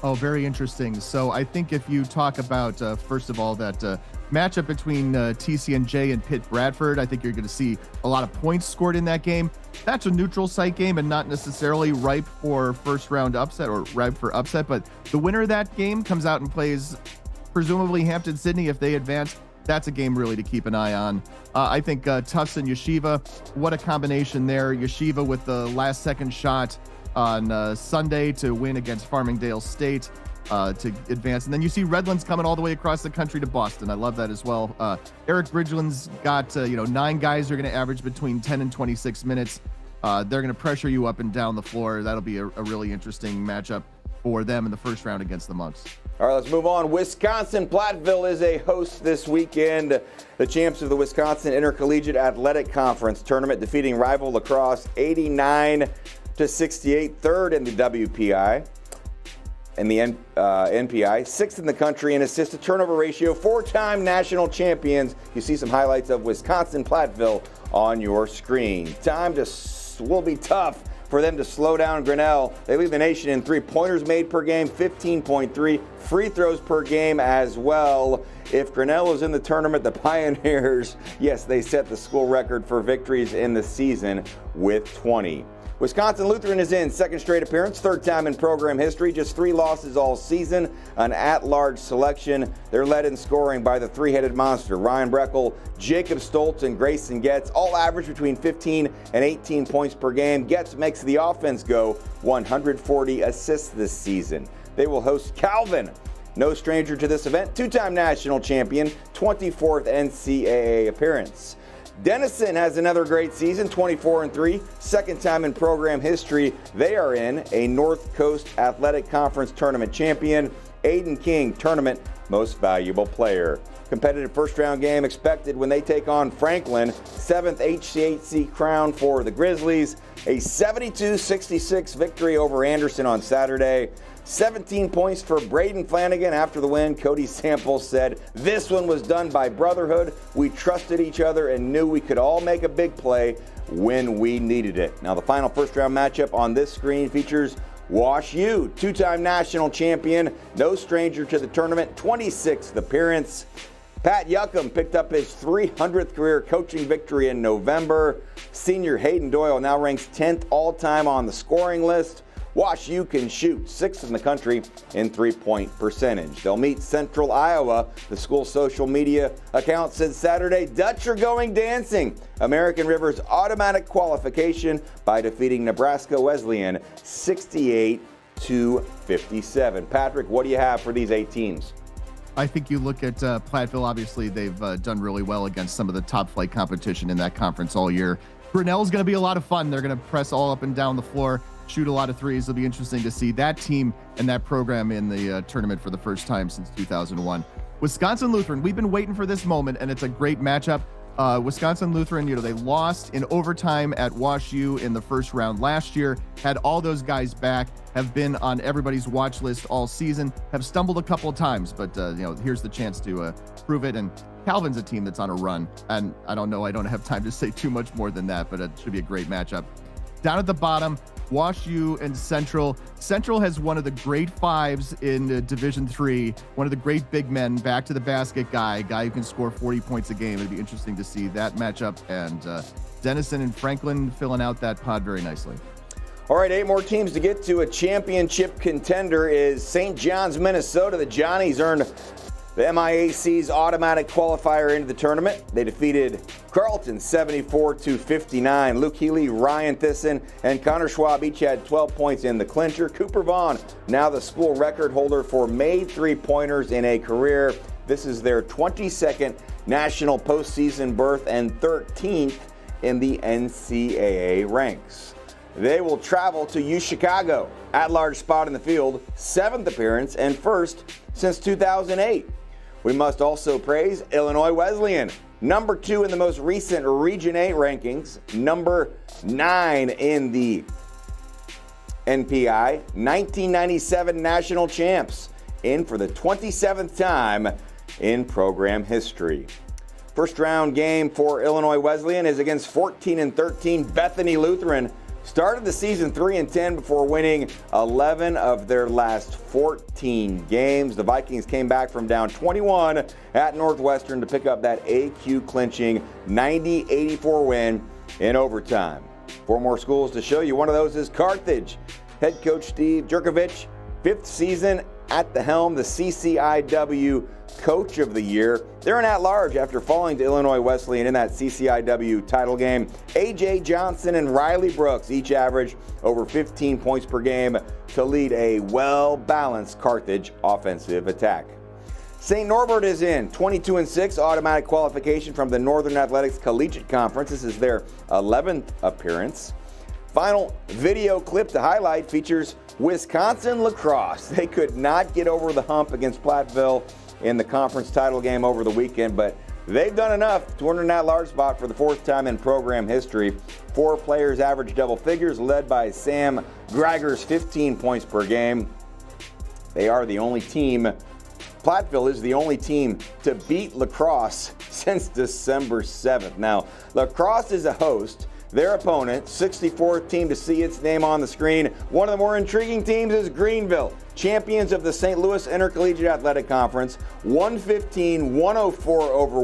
S21: Oh, very interesting. So I think if you talk about, first of all, that matchup between TCNJ and Pitt Bradford, I think you're going to see a lot of points scored in that game. That's a neutral site game and not necessarily ripe for first-round upset or ripe for upset, but the winner of that game comes out and plays presumably Hampden-Sydney if they advance. That's a game really to keep an eye on. I think Tufts and Yeshiva, what a combination there. Yeshiva with the last-second shot on Sunday to win against Farmingdale State to advance. And then you see Redlands coming all the way across the country to Boston. I love that as well. Eric Bridgeland's got 9 guys who are going to average between 10 and 26 minutes. They're going to pressure you up and down the floor. That'll be a really interesting matchup for them in the first round against the Monks.
S20: All right, let's move on. Wisconsin-Platteville is a host this weekend. The champs of the Wisconsin Intercollegiate Athletic Conference Tournament defeating rival lacrosse 89-68, 3rd in the WPI and the NPI, 6th in the country in assist to turnover ratio, 4-time national champions. You see some highlights of Wisconsin-Platteville on your screen. Will be tough for them to slow down Grinnell. They lead the nation in 3-pointers made per game, 15.3 free throws per game as well. If Grinnell is in the tournament, the Pioneers, yes, they set the school record for victories in the season with 20. Wisconsin Lutheran is in 2nd straight appearance, 3rd time in program history, just 3 losses all season, an at-large selection. They're led in scoring by the 3-headed monster, Ryan Breckel, Jacob Stoltz, and Grayson Getz, all average between 15 and 18 points per game. Getz makes the offense go, 140 assists this season. They will host Calvin no stranger to this event, two-time national champion, 24th NCAA appearance. Denison has another great season, 24-3, second time in program history they are in, a North Coast Athletic Conference tournament champion. Aiden King, tournament most valuable player. Competitive first-round game expected when they take on Franklin. 7th HCHC crown for the Grizzlies. A 72-66 victory over Anderson on Saturday. 17 points for Braden Flanagan after the win. Cody Samples said, "This one was done by brotherhood. We trusted each other and knew we could all make a big play when we needed it." Now the final first-round matchup on this screen features Wash U, two-time national champion, no stranger to the tournament, 26th appearance. Pat Yuckham picked up his 300th career coaching victory in November. Senior Hayden Doyle now ranks 10th all-time on the scoring list. Wash U can shoot 6th in the country in three-point percentage. They'll meet Central Iowa. The school's social media account said Saturday, Dutch are going dancing. American River's automatic qualification by defeating Nebraska Wesleyan 68-57. Patrick, what do you have for these 8 teams?
S21: I think you look at Platteville. Obviously, they've done really well against some of the top flight competition in that conference all year. Grinnell's going to be a lot of fun. They're going to press all up and down the floor, shoot a lot of threes. It'll be interesting to see that team and that program in the tournament for the first time since 2001. Wisconsin Lutheran, we've been waiting for this moment, and it's a great matchup. Wisconsin Lutheran, they lost in overtime at Wash U in the first round last year, had all those guys back, have been on everybody's watch list all season, have stumbled a couple of times, but here's the chance to prove it. And Calvin's a team that's on a run, and I don't have time to say too much more than that, but it should be a great matchup. Down at the bottom, Wash U and Central. Central has one of the great fives in Division III, one of the great big men, back to the basket guy who can score 40 points a game. It'd be interesting to see that matchup, and Denison and Franklin filling out that pod very nicely.
S20: All right, 8 more teams to get to. A championship contender is St. John's, Minnesota. The Johnnies earned the MIAC's automatic qualifier into the tournament. They defeated Carleton 74-59. Luke Healy, Ryan Thyssen, and Connor Schwab each had 12 points in the clincher. Cooper Vaughn, now the school record holder for made three-pointers in a career. This is their 22nd national postseason berth and 13th in the NCAA ranks. They will travel to UChicago, at-large spot in the field, 7th appearance and 1st since 2008. We must also praise Illinois Wesleyan, number 2 in the most recent Region 8 rankings, number 9 in the NPI, 1997 national champs, in for the 27th time in program history. First round game for Illinois Wesleyan is against 14-13 Bethany Lutheran. Started the season 3-10 before winning 11 of their last 14 games. The Vikings came back from down 21 at Northwestern to pick up that AQ clinching 90-84 win in overtime. 4 more schools to show you. One of those is Carthage. Head coach Steve Jerkovich, 5th season at the helm, the CCIW Coach of the Year. They're an at-large after falling to Illinois Wesleyan in that CCIW title game. A.J. Johnson and Riley Brooks each average over 15 points per game to lead a well-balanced Carthage offensive attack. St. Norbert is in 22-6, automatic qualification from the Northern Athletics Collegiate Conference. This is their 11th appearance. Final video clip to highlight features Wisconsin lacrosse. They could not get over the hump against Platteville in the conference title game over the weekend, but they've done enough to earn that large spot for the 4th time in program history. 4 players average double figures, led by Sam Greiger's 15 points per game. They are the only team, Platteville is the only team to beat lacrosse since December 7th. Now, lacrosse is a host. Their opponent, 64th team to see its name on the screen. One of the more intriguing teams is Greenville, champions of the St. Louis Intercollegiate Athletic Conference, 115-104 over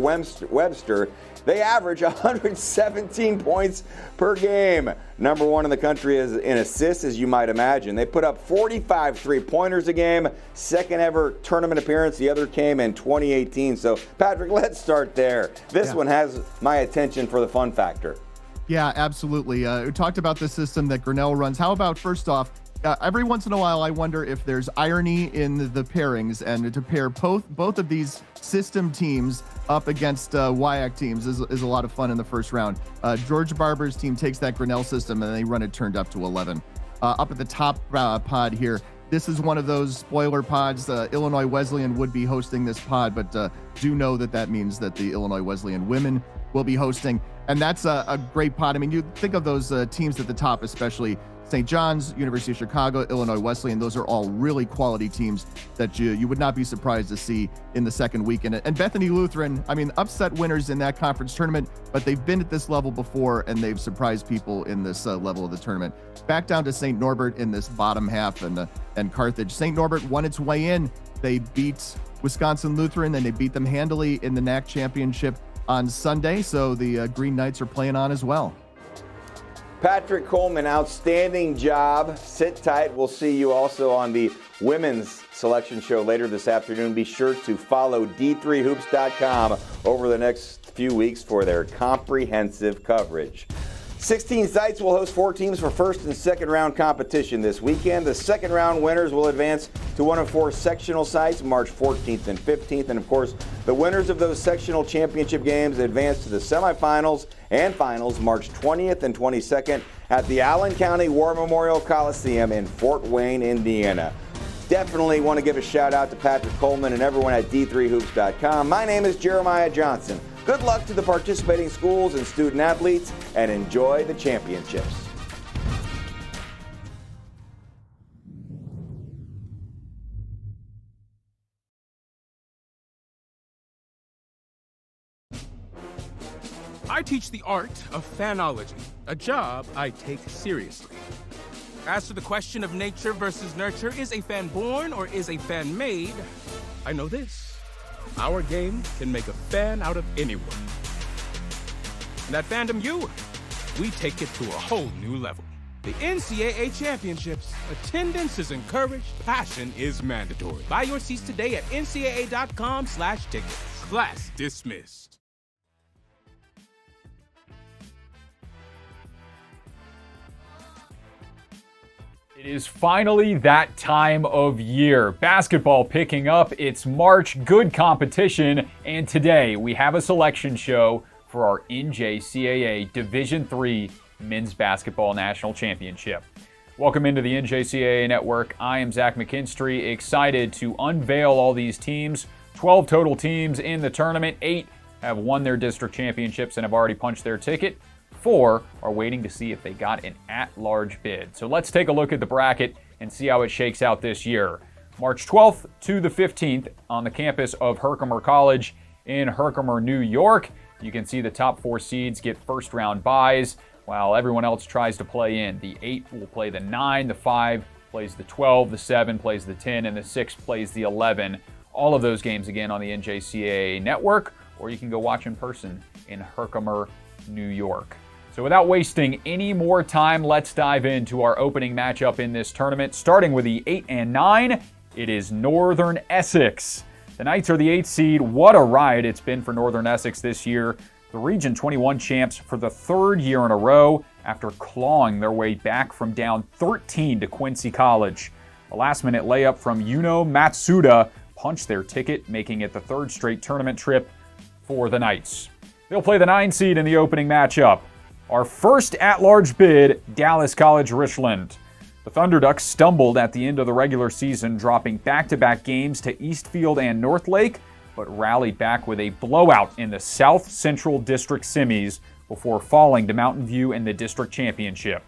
S20: Webster. They average 117 points per game. Number 1 in the country is in assists, as you might imagine. They put up 45 three-pointers a game, second ever tournament appearance. The other came in 2018. So, Patrick, let's start there. This one has my attention for the fun factor.
S21: Yeah, absolutely. We talked about the system that Grinnell runs. How about, first off, every once in a while, I wonder if there's irony in the pairings, and to pair both of these system teams up against WIAC teams is a lot of fun in the first round. George Barber's team takes that Grinnell system, and they run it turned up to 11. Up at the top pod here, this is one of those spoiler pods. Illinois Wesleyan would be hosting this pod, but do know that means that the Illinois Wesleyan women will be hosting. And that's a great pod. I mean, you think of those teams at the top, especially St. John's, University of Chicago, Illinois Wesleyan. Those are all really quality teams that you would not be surprised to see in the second weekend. And Bethany Lutheran, I mean, upset winners in that conference tournament, but they've been at this level before, and they've surprised people in this level of the tournament. Back down to St. Norbert in this bottom half, and Carthage. St. Norbert won its way in. They beat Wisconsin Lutheran, and they beat them handily in the NAC championship on Sunday, so the Green Knights are playing on as well.
S20: Patrick Coleman, outstanding job. Sit tight. We'll see you also on the women's selection show later this afternoon. Be sure to follow d3hoops.com over the next few weeks for their comprehensive coverage. 16 sites will host 4 teams for first and second round competition this weekend. The second round winners will advance to one of 4 sectional sites March 14th and 15th. And of course, the winners of those sectional championship games advance to the semifinals and finals March 20th and 22nd at the Allen County War Memorial Coliseum in Fort Wayne, Indiana. Definitely want to give a shout out to Patrick Coleman and everyone at d3hoops.com. My name is Jeremiah Johnson. Good luck to the participating schools and student athletes, and enjoy the championships.
S3: I teach the art of fanology, a job I take seriously. As to the question of nature versus nurture, is a fan born or is a fan made? I know this. Our game can make a fan out of anyone. And at Fandom U, we take it to a whole new level. The NCAA Championships. Attendance is encouraged, passion is mandatory. Buy your seats today at ncaa.com/tickets. Class dismissed.
S1: It is finally that time of year. Basketball picking up. It's March, good competition, and today we have a selection show for our NJCAA Division III Men's Basketball National Championship. Welcome into the NJCAA Network. I am Zach McKinstry, excited to unveil all these teams. 12 total teams in the tournament. 8 have won their district championships and have already punched their ticket. 4 are waiting to see if they got an at-large bid. So let's take a look at the bracket and see how it shakes out this year. March 12th to the 15th on the campus of Herkimer College in Herkimer, New York. You can see the top 4 seeds get first-round byes, while everyone else tries to play in. The 8 will play the 9, the 5 plays the 12, the 7 plays the 10, and the 6 plays the 11. All of those games, again, on the NJCAA Network, or you can go watch in person in Herkimer, New York. So without wasting any more time, let's dive into our opening matchup in this tournament. Starting with the 8 and 9, it is Northern Essex. The Knights are the 8th seed. What a ride it's been for Northern Essex this year. The Region 21 champs for the 3rd year in a row after clawing their way back from down 13 to Quincy College. A last-minute layup from Yuno Matsuda punched their ticket, making it the 3rd straight tournament trip for the Knights. They'll play the 9 seed in the opening matchup. Our first at-large bid, Dallas College Richland. The Thunderducks stumbled at the end of the regular season, dropping back-to-back games to Eastfield and Northlake, but rallied back with a blowout in the South Central District semis before falling to Mountain View in the district championship.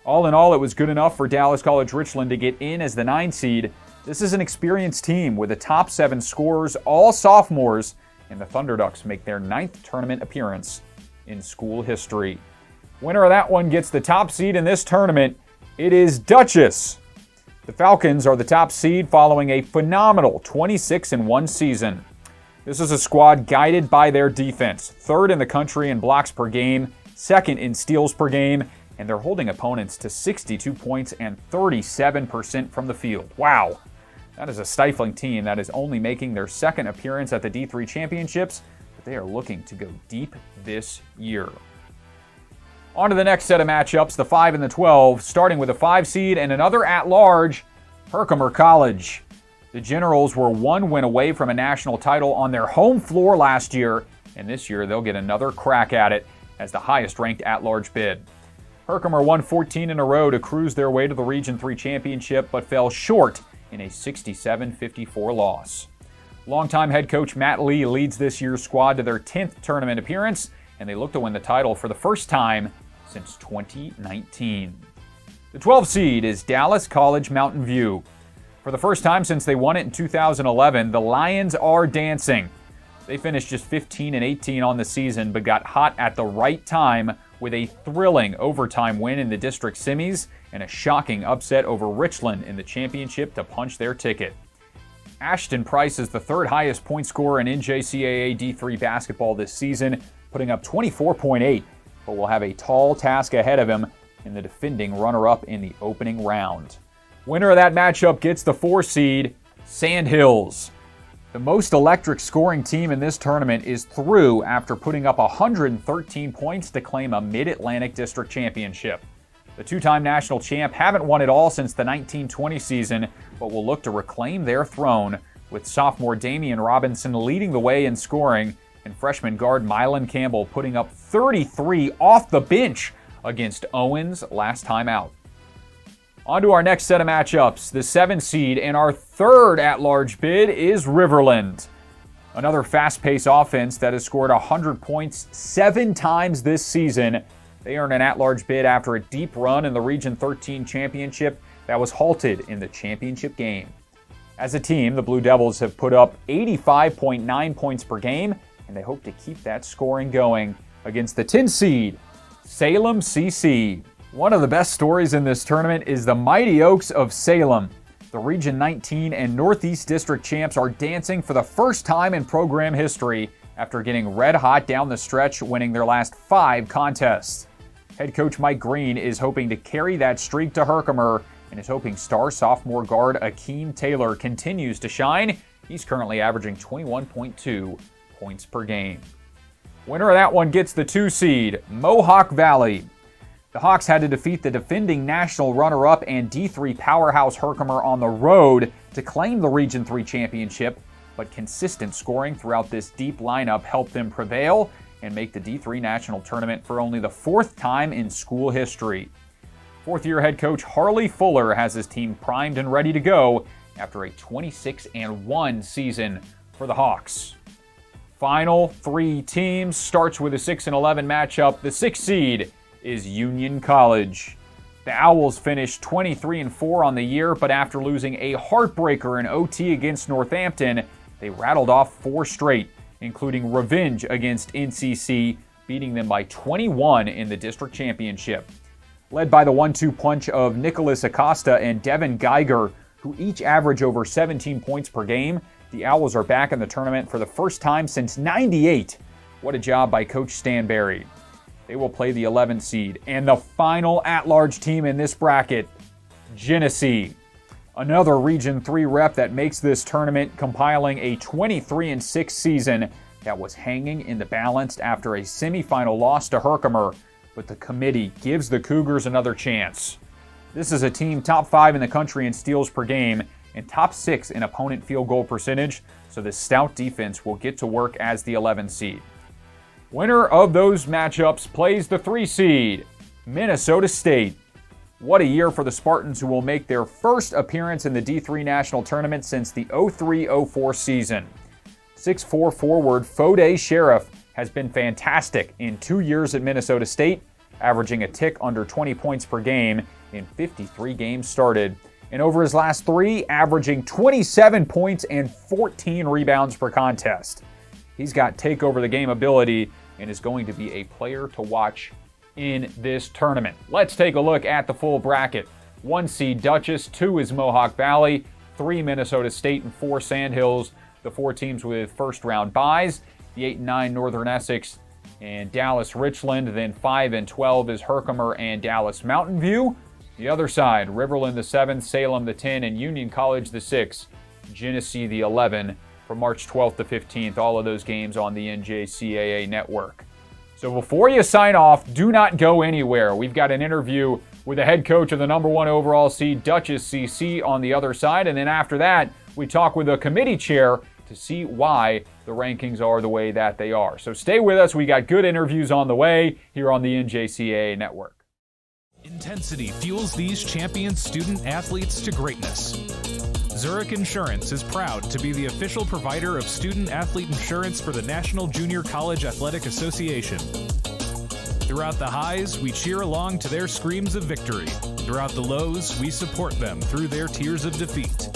S1: All in all, it was good enough for Dallas College Richland to get in as the 9 seed. This is an experienced team with the top 7 scorers, all sophomores, and the Thunderducks make their 9th tournament appearance in school history. Winner of that one gets the top seed in this tournament. It is Dutchess. The Falcons are the top seed following a phenomenal 26-1 season. This is a squad guided by their defense, 3rd in the country in blocks per game, 2nd in steals per game, and they're holding opponents to 62 points and 37% from the field. Wow. That is a stifling team that is only making their 2nd appearance at the D3 championships, but they are looking to go deep this year. On to the next set of matchups, the 5 and the 12, starting with a 5 seed and another at-large, Herkimer College. The Generals were one win away from a national title on their home floor last year, and this year they'll get another crack at it as the highest-ranked at-large bid. Herkimer won 14 in a row to cruise their way to the Region 3 championship, but fell short in a 67-54 loss. Longtime head coach Matt Lee leads this year's squad to their 10th tournament appearance, and they look to win the title for the first time since 2019. The 12 seed is Dallas College Mountain View. For the first time since they won it in 2011, the Lions are dancing. They finished just 15-18 on the season, but got hot at the right time with a thrilling overtime win in the district semis and a shocking upset over Richland in the championship to punch their ticket. Ashton Price is the third highest point scorer in NJCAA D3 basketball this season, putting up 24.8, but will have a tall task ahead of him in the defending runner-up in the opening round. Winner of that matchup gets the 4 seed, Sandhills. The most electric scoring team in this tournament is through after putting up 113 points to claim a Mid-Atlantic District Championship. The two-time national champ haven't won it all since the 1920 season, but will look to reclaim their throne, with sophomore Damian Robinson leading the way in scoring and freshman guard Mylan Campbell putting up 33 off the bench against Owens last time out. On to our next set of matchups. The 7 seed and our third at-large bid is Riverland. Another fast-paced offense that has scored 100 points 7 times this season. They earned an at-large bid after a deep run in the Region 13 championship that was halted in the championship game. As a team, the Blue Devils have put up 85.9 points per game, and they hope to keep that scoring going against the 10 seed, Salem CC. One of the best stories in this tournament is the Mighty Oaks of Salem. The Region 19 and Northeast District champs are dancing for the first time in program history after getting red hot down the stretch, winning their last 5 contests. Head coach Mike Green is hoping to carry that streak to Herkimer and is hoping star sophomore guard Akeem Taylor continues to shine. He's currently averaging 21.2 points per game. Winner of that one gets the 2 seed, Mohawk Valley. The Hawks had to defeat the defending national runner-up and D3 powerhouse Herkimer on the road to claim the Region 3 championship, but consistent scoring throughout this deep lineup helped them prevail and make the D3 national tournament for only the 4th time in school history. 4th-year head coach Harley Fuller has his team primed and ready to go after a 26-1 season for the Hawks. Final 3 teams starts with a 6-11 matchup. The 6th seed is Union College. The Owls finished 23-4 on the year, but after losing a heartbreaker in OT against Northampton, they rattled off 4 straight, including revenge against NCC, beating them by 21 in the district championship. Led by the 1-2 punch of Nicholas Acosta and Devin Geiger, who each average over 17 points per game, the Owls are back in the tournament for the first time since '98. What a job by Coach Stanberry. They will play the 11 seed. And the final at-large team in this bracket, Genesee. Another Region 3 rep that makes this tournament, compiling a 23-6 season that was hanging in the balance after a semifinal loss to Herkimer, but the committee gives the Cougars another chance. This is a team top 5 in the country in steals per game and top 6 in opponent field goal percentage, so this stout defense will get to work as the 11 seed. Winner of those matchups plays the 3 seed, Minnesota State. What a year for the Spartans, who will make their first appearance in the D3 National Tournament since the 03-04 season. 6'4" forward Fode Sheriff has been fantastic in 2 years at Minnesota State, averaging a tick under 20 points per game in 53 games started. And over his last 3, averaging 27 points and 14 rebounds per contest. He's got take-over-the-game ability and is going to be a player to watch in this tournament. Let's take a look at the full bracket. 1 seed Dutchess, 2 is Mohawk Valley, 3 Minnesota State, and 4 Sandhills. The 4 teams with first-round byes. The 8 and 9 Northern Essex and Dallas Richland. Then 5 and 12 is Herkimer and Dallas Mountain View. The other side, Riverland the 7, Salem the 10, and Union College the 6, Genesee the 11. From March 12th to 15th, all of those games on the NJCAA network. So before you sign off, do not go anywhere. We've got an interview with the head coach of the number 1 overall seed, Duchess CC, on the other side. And then after that, we talk with a committee chair to see why the rankings are the way that they are. So stay with us. We got good interviews on the way here on the NJCAA Network.
S2: Intensity fuels these champion student athletes to greatness. Zurich Insurance is proud to be the official provider of student athlete insurance for the National Junior College Athletic Association. Throughout the highs, we cheer along to their screams of victory. Throughout the lows, we support them through their tears of defeat.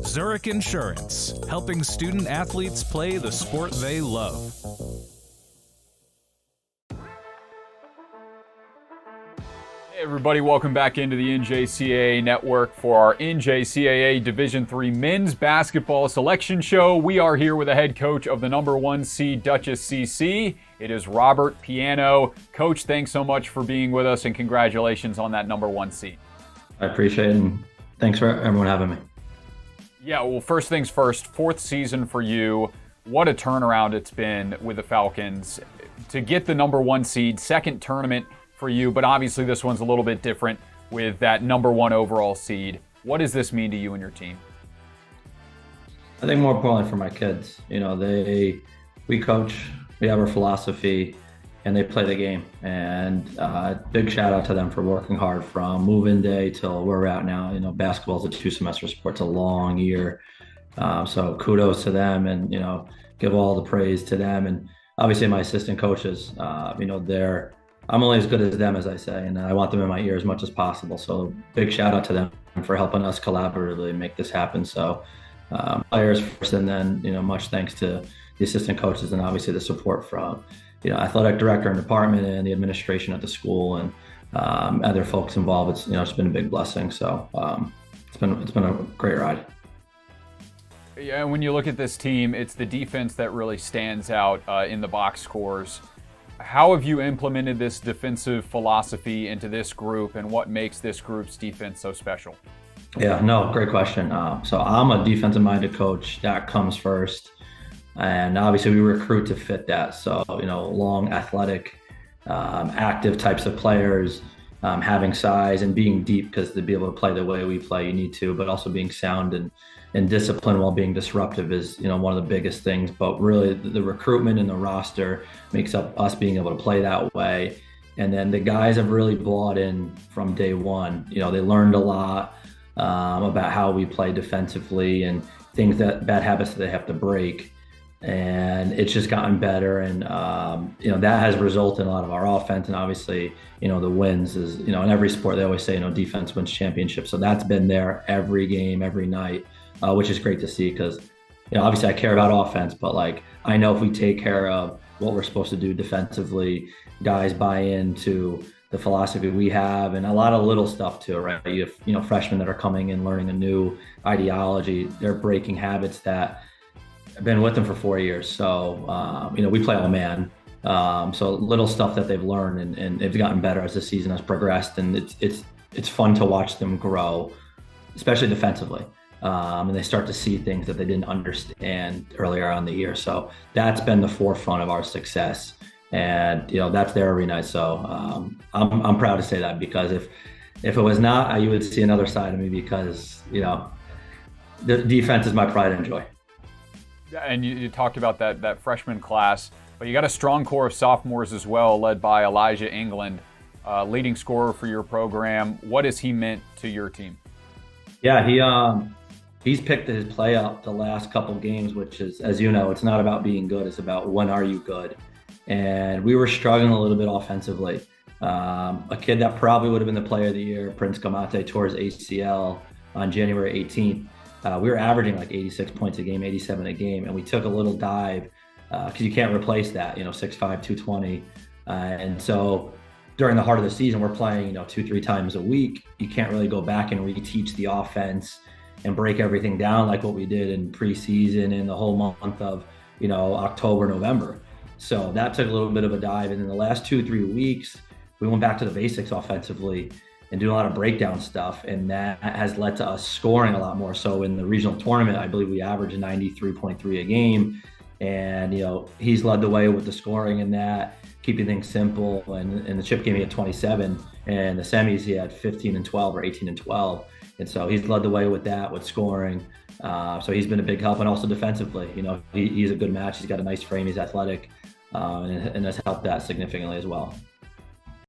S2: Zurich Insurance, helping student athletes play the sport they love.
S1: Hey everybody, welcome back into the NJCAA Network for our NJCAA Division III Men's Basketball Selection Show. We are here with the head coach of the number 1 seed, Duchess CC. It is Robert Piano. Coach, thanks so much for being with us and congratulations on that number 1 seed.
S22: I appreciate it and thanks for everyone having me.
S1: Yeah, well, first things first, 4th season for you. What a turnaround it's been with the Falcons. To get the number 1 seed, 2nd tournament for you, but obviously this one's a little bit different with that number 1 overall seed. What does this mean to you and your team?
S22: I think more importantly for my kids, we coach, we have our philosophy, and they play the game. And big shout out to them for working hard from move-in day till where we're at now. Basketball is a 2-semester sport, it's a long year. So kudos to them and, give all the praise to them. And obviously my assistant coaches, I'm only as good as them, as I say, and I want them in my ear as much as possible. So big shout out to them for helping us collaboratively make this happen. So players first, and then, much thanks to the assistant coaches and obviously the support from, athletic director and department and the administration at the school and other folks involved. It's been a big blessing. So it's been a great ride.
S1: Yeah, when you look at this team, it's the defense that really stands out in the box scores. How have you implemented this defensive philosophy into this group, and what makes this group's defense so special?
S22: Yeah, no, great question. So I'm a defensive-minded coach. That comes first. And obviously we recruit to fit that. So, long, athletic, active types of players, having size and being deep, because to be able to play the way we play, you need to, but also being sound and disciplined while being disruptive is, one of the biggest things. But really the recruitment and the roster makes up us being able to play that way. And then the guys have really bought in from day one. They learned a lot about how we play defensively and things bad habits that they have to break. And it's just gotten better. And, that has resulted in a lot of our offense. And obviously, the wins is, in every sport, they always say, defense wins championships. So that's been there every game, every night, which is great to see because, obviously I care about offense, but I know if we take care of what we're supposed to do defensively, guys buy into the philosophy we have and a lot of little stuff too, right? You have, freshmen that are coming in, learning a new ideology. They're breaking habits that have been with them for 4 years. So, we play all man. So little stuff that they've learned and they've gotten better as the season has progressed. And it's fun to watch them grow, especially defensively. And they start to see things that they didn't understand earlier on in the year. So that's been the forefront of our success. And, that's there every night. So I'm proud to say that because if it was not, you would see another side of me because, the defense is my pride and joy.
S1: And you talked about that freshman class, but you got a strong core of sophomores as well, led by Elijah England, leading scorer for your program. What has he meant to your team?
S22: Yeah, he's picked his play up the last couple games, which is, as you know, it's not about being good. It's about when are you good. And we were struggling a little bit offensively. A kid that probably would have been the player of the year, Prince Kamate, tore his ACL on January 18th. We were averaging 86 points a game, 87 a game, and we took a little dive because you can't replace that, 6'5", 220. And so during the heart of the season, we're playing, 2-3 times a week. You can't really go back and reteach the offense and break everything down like what we did in preseason and the whole month of, October, November. So that took a little bit of a dive. And in the last 2-3 weeks, we went back to the basics offensively and do a lot of breakdown stuff. And that has led to us scoring a lot more. So in the regional tournament, I believe we averaged 93.3 a game. And, he's led the way with the scoring in that, keeping things simple. And in the chip game, he had 27. And the semis, he had 15 and 12 or 18 and 12. And so he's led the way with that, with scoring. So he's been a big help, and also defensively. He's a good match. He's got a nice frame. He's athletic, and has helped that significantly as well.